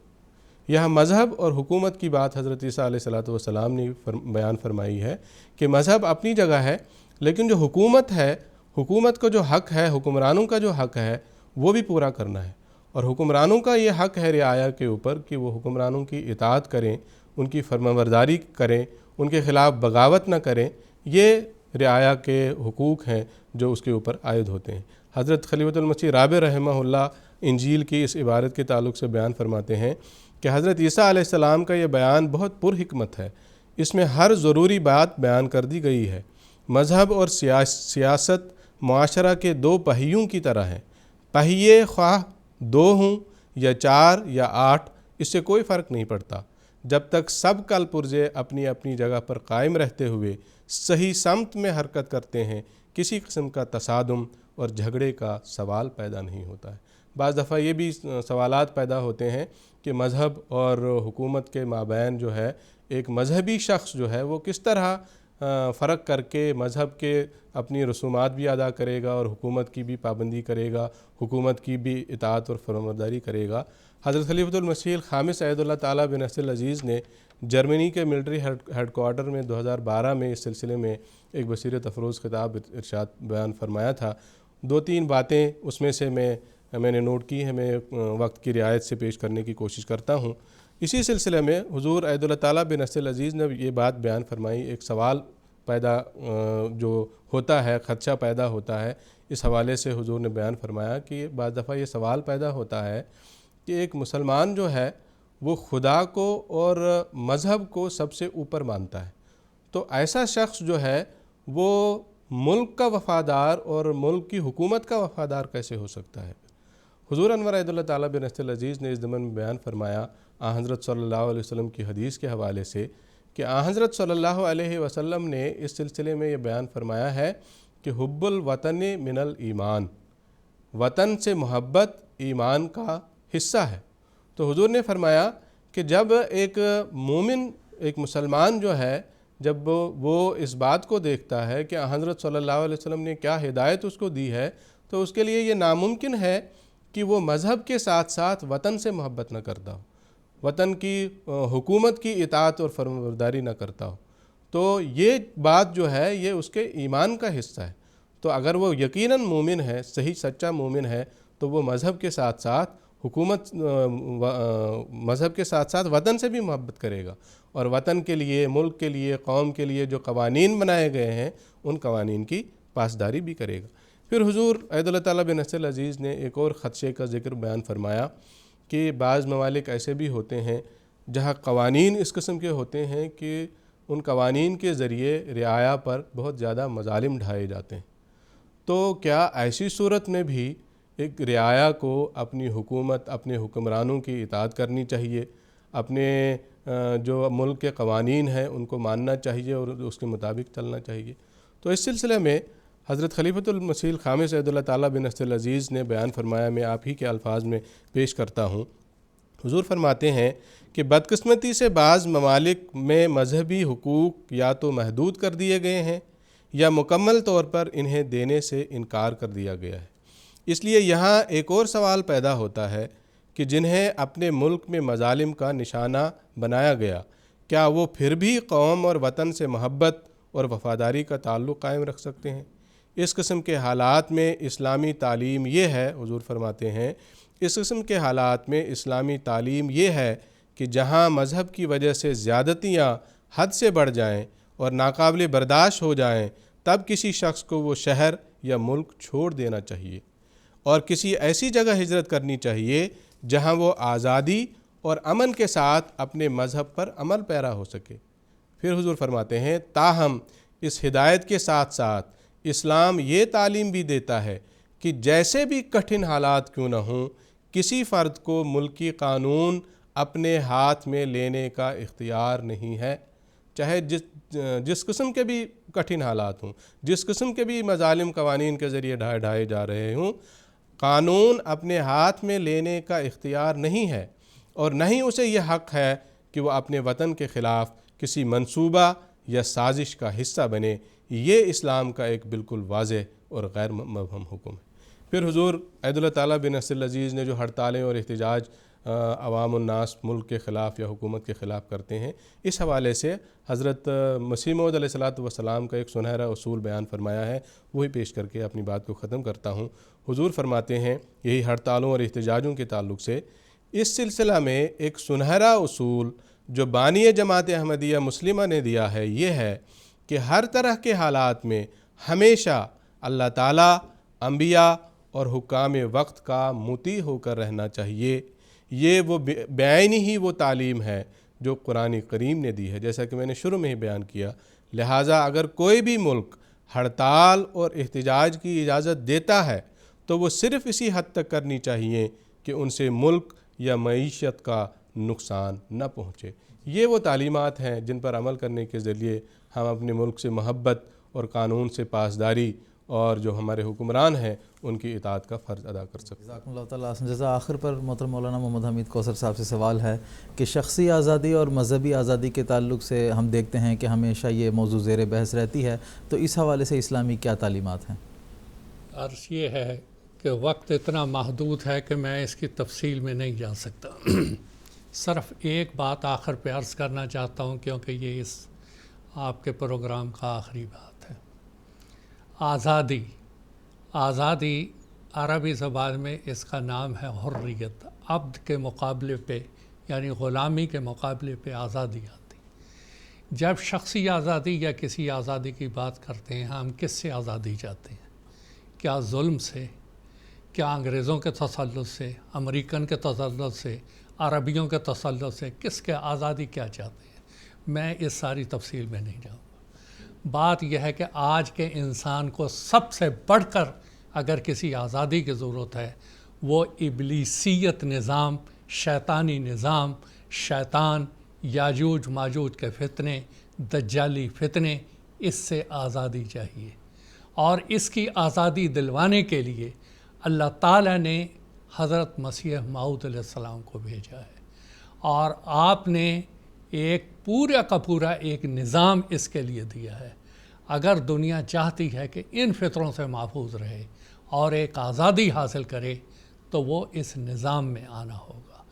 یہاں مذہب اور حکومت کی بات حضرت عیسیٰ علیہ الصلوۃ والسلام نے بیان فرمائی ہے کہ مذہب اپنی جگہ ہے، لیکن جو حکومت ہے، حکومت کا جو حق ہے، حکمرانوں کا جو حق ہے وہ بھی پورا کرنا ہے، اور حکمرانوں کا یہ حق ہے رعایا کے اوپر کہ وہ حکمرانوں کی اطاعت کریں، ان کی فرمانبرداری کریں، ان کے خلاف بغاوت نہ کریں۔ یہ رعایا کے حقوق ہیں جو اس کے اوپر عائد ہوتے ہیں۔ حضرت خلیفۃ المسیح رابع رحمہ اللہ انجیل کی اس عبارت کے تعلق سے بیان فرماتے ہیں کہ حضرت عیسیٰ علیہ السلام کا یہ بیان بہت پرحکمت ہے، اس میں ہر ضروری بات بیان کر دی گئی ہے۔ مذہب اور سیاست معاشرہ کے دو پہیوں کی طرح ہیں، پہیے خواہ 2 ہوں یا 4 یا 8، اس سے کوئی فرق نہیں پڑتا، جب تک سب کل پرزے اپنی اپنی جگہ پر قائم رہتے ہوئے صحیح سمت میں حرکت کرتے ہیں، کسی قسم کا تصادم اور جھگڑے کا سوال پیدا نہیں ہوتا ہے۔ بعض دفعہ یہ بھی سوالات پیدا ہوتے ہیں کہ مذہب اور حکومت کے مابین جو ہے ایک مذہبی شخص جو ہے وہ کس طرح فرق کر کے مذہب کے اپنی رسومات بھی ادا کرے گا اور حکومت کی بھی پابندی کرے گا، حکومت کی بھی اطاعت اور فرمانبرداری کرے گا۔ حضرت خلیفۃ المسیح الخامس عید اللہ تعالیٰ بن نصر العزیز نے جرمنی کے ملٹری ہیڈ کوارٹر میں 2012 میں اس سلسلے میں ایک بصیرت افروز خطاب ارشاد بیان فرمایا تھا۔ 2-3 باتیں اس میں سے میں نے نوٹ کی ہیں، میں وقت کی رعایت سے پیش کرنے کی کوشش کرتا ہوں۔ اسی سلسلے میں حضور عید اللہ تعالیٰ بن نصر العزیز نے یہ بات بیان فرمائی، ایک سوال پیدا جو ہوتا ہے، خدشہ پیدا ہوتا ہے، اس حوالے سے حضور نے بیان فرمایا کہ بعض دفعہ یہ سوال پیدا ہوتا ہے کہ ایک مسلمان جو ہے وہ خدا کو اور مذہب کو سب سے اوپر مانتا ہے، تو ایسا شخص جو ہے وہ ملک کا وفادار اور ملک کی حکومت کا وفادار کیسے ہو سکتا ہے؟ حضور انور عید اللہ تعالیٰ بن نصر العزیز نے اس ضمن میں بیان فرمایا حضرت صلی اللہ علیہ وسلم کی حدیث کے حوالے سے کہ حضرت صلی اللہ علیہ وسلم نے اس سلسلے میں یہ بیان فرمایا ہے کہ حب الوطن من الایمان، وطن سے محبت ایمان کا حصہ ہے۔ تو حضور نے فرمایا کہ جب ایک مومن، ایک مسلمان جو ہے، جب وہ اس بات کو دیکھتا ہے کہ حضرت صلی اللہ علیہ وسلم نے کیا ہدایت اس کو دی ہے، تو اس کے لیے یہ ناممکن ہے کہ وہ مذہب کے ساتھ ساتھ وطن سے محبت نہ کرتا ہو، وطن کی حکومت کی اطاعت اور فرمانبرداری نہ کرتا ہو۔ تو یہ بات جو ہے یہ اس کے ایمان کا حصہ ہے۔ تو اگر وہ یقیناً مومن ہے، صحیح سچا مومن ہے، تو وہ مذہب کے ساتھ ساتھ مذہب کے ساتھ ساتھ وطن سے بھی محبت کرے گا، اور وطن کے لیے، ملک کے لیے، قوم کے لیے جو قوانین بنائے گئے ہیں ان قوانین کی پاسداری بھی کرے گا۔ پھر حضور عید اللہ تعالیٰ بن نصر العزیز نے ایک اور خدشے کا ذکر بیان فرمایا کہ بعض ممالک ایسے بھی ہوتے ہیں جہاں قوانین اس قسم کے ہوتے ہیں کہ ان قوانین کے ذریعے رعایا پر بہت زیادہ مظالم ڈھائے جاتے ہیں۔ تو کیا ایسی صورت میں بھی ایک رعایا کو اپنی حکومت، اپنے حکمرانوں کی اطاعت کرنی چاہیے، اپنے جو ملک کے قوانین ہیں ان کو ماننا چاہیے اور اس کے مطابق چلنا چاہیے؟ تو اس سلسلے میں حضرت خلیفۃ المسیح الخامس عید اللہ تعالیٰ بن نصر العزیز نے بیان فرمایا، میں آپ ہی کے الفاظ میں پیش کرتا ہوں۔ حضور فرماتے ہیں کہ بدقسمتی سے بعض ممالک میں مذہبی حقوق یا تو محدود کر دیے گئے ہیں یا مکمل طور پر انہیں دینے سے انکار کر دیا گیا ہے۔ اس لیے یہاں ایک اور سوال پیدا ہوتا ہے کہ جنہیں اپنے ملک میں مظالم کا نشانہ بنایا گیا، کیا وہ پھر بھی قوم اور وطن سے محبت اور وفاداری کا تعلق قائم رکھ سکتے ہیں؟ اس قسم کے حالات میں اسلامی تعلیم یہ ہے، حضور فرماتے ہیں، اس قسم کے حالات میں اسلامی تعلیم یہ ہے کہ جہاں مذہب کی وجہ سے زیادتیاں حد سے بڑھ جائیں اور ناقابل برداشت ہو جائیں، تب کسی شخص کو وہ شہر یا ملک چھوڑ دینا چاہیے اور کسی ایسی جگہ ہجرت کرنی چاہیے جہاں وہ آزادی اور امن کے ساتھ اپنے مذہب پر عمل پیرا ہو سکے۔ پھر حضور فرماتے ہیں، تاہم اس ہدایت کے ساتھ ساتھ اسلام یہ تعلیم بھی دیتا ہے کہ جیسے بھی کٹھن حالات کیوں نہ ہوں، کسی فرد کو ملکی قانون اپنے ہاتھ میں لینے کا اختیار نہیں ہے، چاہے جس قسم کے بھی کٹھن حالات ہوں، جس قسم کے بھی مظالم قوانین کے ذریعے ڈھائے جا رہے ہوں، قانون اپنے ہاتھ میں لینے کا اختیار نہیں ہے، اور نہ ہی اسے یہ حق ہے کہ وہ اپنے وطن کے خلاف کسی منصوبہ یا سازش کا حصہ بنے، یہ اسلام کا ایک بالکل واضح اور غیر مبہم حکم ہے۔ پھر حضور عید اللہ تعالیٰ بن نصر العزیز نے جو ہڑتالیں اور احتجاج عوام الناس ملک کے خلاف یا حکومت کے خلاف کرتے ہیں، اس حوالے سے حضرت مسیح موعود علیہ الصلوۃ والسلام کا ایک سنہرا اصول بیان فرمایا ہے، وہی پیش کر کے اپنی بات کو ختم کرتا ہوں۔ حضور فرماتے ہیں یہی ہڑتالوں اور احتجاجوں کے تعلق سے، اس سلسلہ میں ایک سنہرا اصول جو بانی جماعت احمدیہ مسلمہ نے دیا ہے، یہ ہے کہ ہر طرح کے حالات میں ہمیشہ اللہ تعالیٰ، انبیاء اور حکام وقت کا مطیع ہو کر رہنا چاہیے۔ یہ وہ بعینی ہی وہ تعلیم ہے جو قرآن کریم نے دی ہے، جیسا کہ میں نے شروع میں ہی بیان کیا۔ لہٰذا اگر کوئی بھی ملک ہڑتال اور احتجاج کی اجازت دیتا ہے تو وہ صرف اسی حد تک کرنی چاہیے کہ ان سے ملک یا معیشت کا نقصان نہ پہنچے۔ یہ وہ تعلیمات ہیں جن پر عمل کرنے کے ذریعے ہم اپنے ملک سے محبت اور قانون سے پاسداری اور جو ہمارے حکمران ہیں ان کی اطاعت کا فرض ادا کر سکتے ہیں۔
جزاکم اللہ تعالیٰ حسن جزا۔ آخر پر محترم مولانا محمد حمید کوثر صاحب سے سوال ہے کہ شخصی آزادی اور مذہبی آزادی کے تعلق سے ہم دیکھتے ہیں کہ ہمیشہ یہ موضوع زیر بحث رہتی ہے، تو اس حوالے سے اسلامی کیا تعلیمات ہیں؟
عرض یہ ہے کہ وقت اتنا محدود ہے کہ میں اس کی تفصیل میں نہیں جا سکتا۔ صرف ایک بات آخر پہ عرض کرنا چاہتا ہوں کیونکہ یہ اس آپ کے پروگرام کا آخری بات ہے۔ آزادی، آزادی عربی زبان میں اس کا نام ہے حریت۔ عبد کے مقابلے پہ یعنی غلامی کے مقابلے پہ آزادی آتی۔ جب شخصی آزادی یا کسی آزادی کی بات کرتے ہیں، ہم کس سے آزادی چاہتے ہیں؟ کیا ظلم سے؟ کیا انگریزوں کے تسلط سے؟ امریکن کے تسلط سے؟ عربیوں کے تسلط سے؟ کس کے آزادی کیا چاہتے ہیں؟ میں اس ساری تفصیل میں نہیں جاؤں گا۔ بات یہ ہے کہ آج کے انسان کو سب سے بڑھ کر اگر کسی آزادی کی ضرورت ہے، وہ ابلیسیت نظام، شیطانی نظام، شیطان، یاجوج ماجوج کے فتنے، دجالی فتنے، اس سے آزادی چاہیے۔ اور اس کی آزادی دلوانے کے لیے اللہ تعالیٰ نے حضرت مسیح موعود علیہ السلام کو بھیجا ہے، اور آپ نے ایک پورا کا پورا ایک نظام اس کے لیے دیا ہے۔ اگر دنیا چاہتی ہے کہ ان فطروں سے محفوظ رہے اور ایک آزادی حاصل کرے تو وہ اس نظام میں آنا ہوگا۔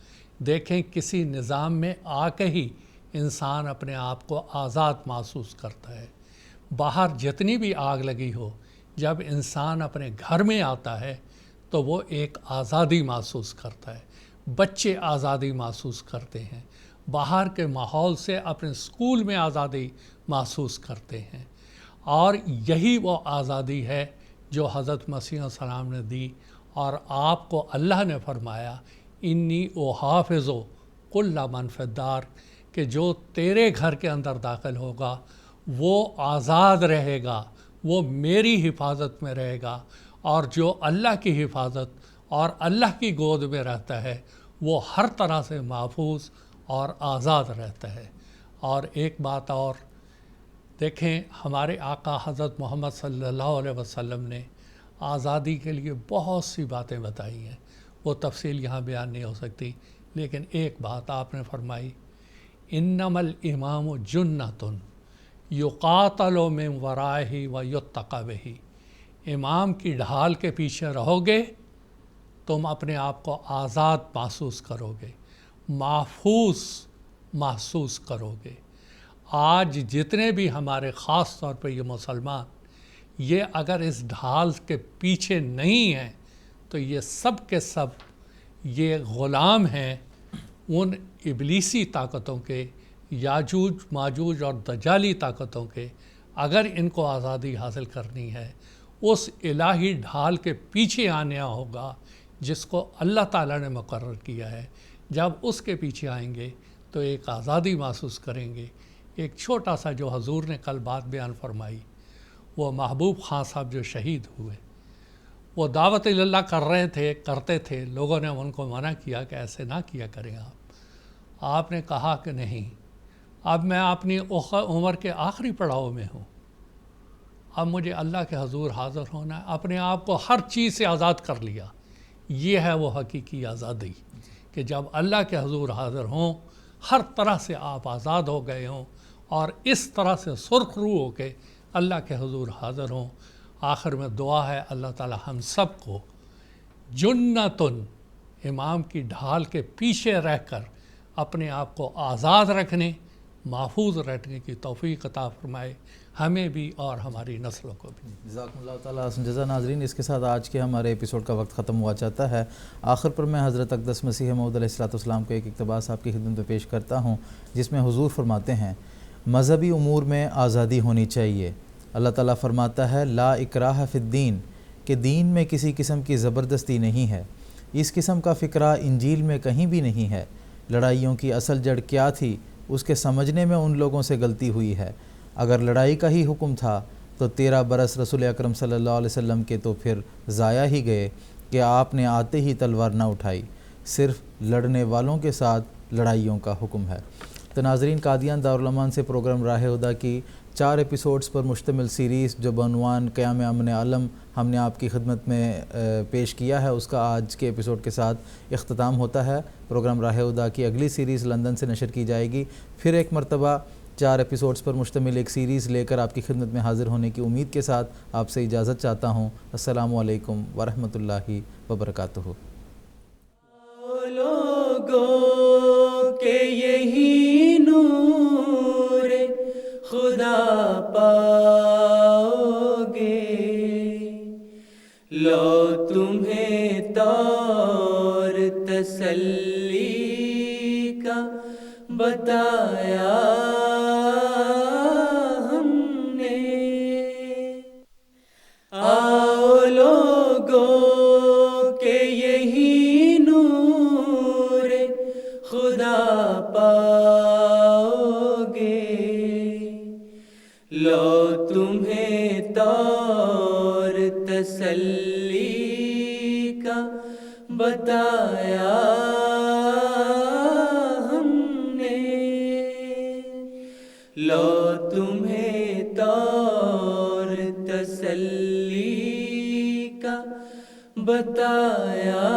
دیکھیں کسی نظام میں آ کے ہی انسان اپنے آپ کو آزاد محسوس کرتا ہے۔ باہر جتنی بھی آگ لگی ہو، جب انسان اپنے گھر میں آتا ہے تو وہ ایک آزادی محسوس کرتا ہے۔ بچے آزادی محسوس کرتے ہیں، باہر کے ماحول سے اپنے اسکول میں آزادی محسوس کرتے ہیں، اور یہی وہ آزادی ہے جو حضرت مسیح علیہ السلام نے دی۔ اور آپ کو اللہ نے فرمایا انی احافظ کل من فی الدار، کہ جو تیرے گھر کے اندر داخل ہوگا وہ آزاد رہے گا، وہ میری حفاظت میں رہے گا، اور جو اللہ کی حفاظت اور اللہ کی گود میں رہتا ہے وہ ہر طرح سے محفوظ اور آزاد رہتا ہے۔ اور ایک بات اور دیکھیں، ہمارے آقا حضرت محمد صلی اللہ علیہ وسلم نے آزادی کے لیے بہت سی باتیں بتائی ہیں، وہ تفصیل یہاں بیان نہیں ہو سکتی، لیکن ایک بات آپ نے فرمائی انما الامام جنۃ یقاتل من ورائہ ویتقی بہ۔ امام کی ڈھال کے پیچھے رہو گے تم اپنے آپ کو آزاد محسوس کرو گے، محفوظ محسوس کرو گے۔ آج جتنے بھی ہمارے خاص طور پہ یہ مسلمان یہ اگر اس ڈھال کے پیچھے نہیں ہیں تو یہ سب کے سب یہ غلام ہیں ان ابلیسی طاقتوں کے، یاجوج ماجوج اور دجالی طاقتوں کے۔ اگر ان کو آزادی حاصل کرنی ہے اس الہی ڈھال کے پیچھے آنا ہوگا جس کو اللہ تعالیٰ نے مقرر کیا ہے۔ جب اس کے پیچھے آئیں گے تو ایک آزادی محسوس کریں گے۔ ایک چھوٹا سا جو حضور نے کل بات بیان فرمائی، وہ محبوب خان صاحب جو شہید ہوئے، وہ دعوت اللہ کرتے تھے، لوگوں نے ان کو منع کیا کہ ایسے نہ کیا کریں آپ نے کہا کہ نہیں، اب میں اپنی عمر کے آخری پڑاؤ میں ہوں، اب مجھے اللہ کے حضور حاضر ہونا ہے، اپنے آپ کو ہر چیز سے آزاد کر لیا۔ یہ ہے وہ حقیقی آزادی کہ جب اللہ کے حضور حاضر ہوں، ہر طرح سے آپ آزاد ہو گئے ہوں، اور اس طرح سے سرخ رو ہو کے اللہ کے حضور حاضر ہوں۔ آخر میں دعا ہے اللہ تعالی ہم سب کو جنتن، امام کی ڈھال کے پیچھے رہ کر اپنے آپ کو آزاد رکھنے، محفوظ رکھنے کی توفیق عطا فرمائے، ہمیں بھی اور ہماری نسلوں کو بھی۔
جزاکم اللہ تعالیٰ حسن جزا۔ ناظرین، اس کے ساتھ آج کے ہمارے ایپیسوڈ کا وقت ختم ہوا چاہتا ہے۔ آخر پر میں حضرت اقدس مسیح موعود علیہ الصلوۃ والسلام کو ایک اقتباس آپ کی خدمت میں پیش کرتا ہوں، جس میں حضور فرماتے ہیں مذہبی امور میں آزادی ہونی چاہیے۔ اللہ تعالیٰ فرماتا ہے لا اکراہ فی الدین، کہ دین میں کسی قسم کی زبردستی نہیں ہے۔ اس قسم کا فکرہ انجیل میں کہیں بھی نہیں ہے۔ لڑائیوں کی اصل جڑ کیا تھی اس کے سمجھنے میں ان لوگوں سے غلطی ہوئی ہے۔ اگر لڑائی کا ہی حکم تھا تو 13 برس رسول اکرم صلی اللہ علیہ وسلم کے تو پھر ضائع ہی گئے کہ آپ نے آتے ہی تلوار نہ اٹھائی۔ صرف لڑنے والوں کے ساتھ لڑائیوں کا حکم ہے۔ تو ناظرین، قادیان دارالمان سے پروگرام راہ ہدیٰ کی 4 ایپیسوڈز پر مشتمل سیریز جو بعنوان قیام امن عالم ہم نے آپ کی خدمت میں پیش کیا ہے، اس کا آج کے ایپیسوڈ کے ساتھ اختتام ہوتا ہے۔ پروگرام راہ ہدیٰ کی اگلی سیریز لندن سے نشر کی جائے گی۔ پھر ایک مرتبہ 4 ایپیسوڈز پر مشتمل ایک سیریز لے کر آپ کی خدمت میں حاضر ہونے کی امید کے ساتھ آپ سے اجازت چاہتا ہوں۔ السلام علیکم ورحمۃ اللہ وبرکاتہ۔
لوگوں کے یہی نور خدا پاؤ گے، لو تمہیں طور تسلی کا بتایا ہم نے، آؤ لوگوں کے یہی نور خدا پاؤ گے، لو تمہیں طور تسلی کا بتایا ہم نے، لو تمہیں طور تسلی کا بتایا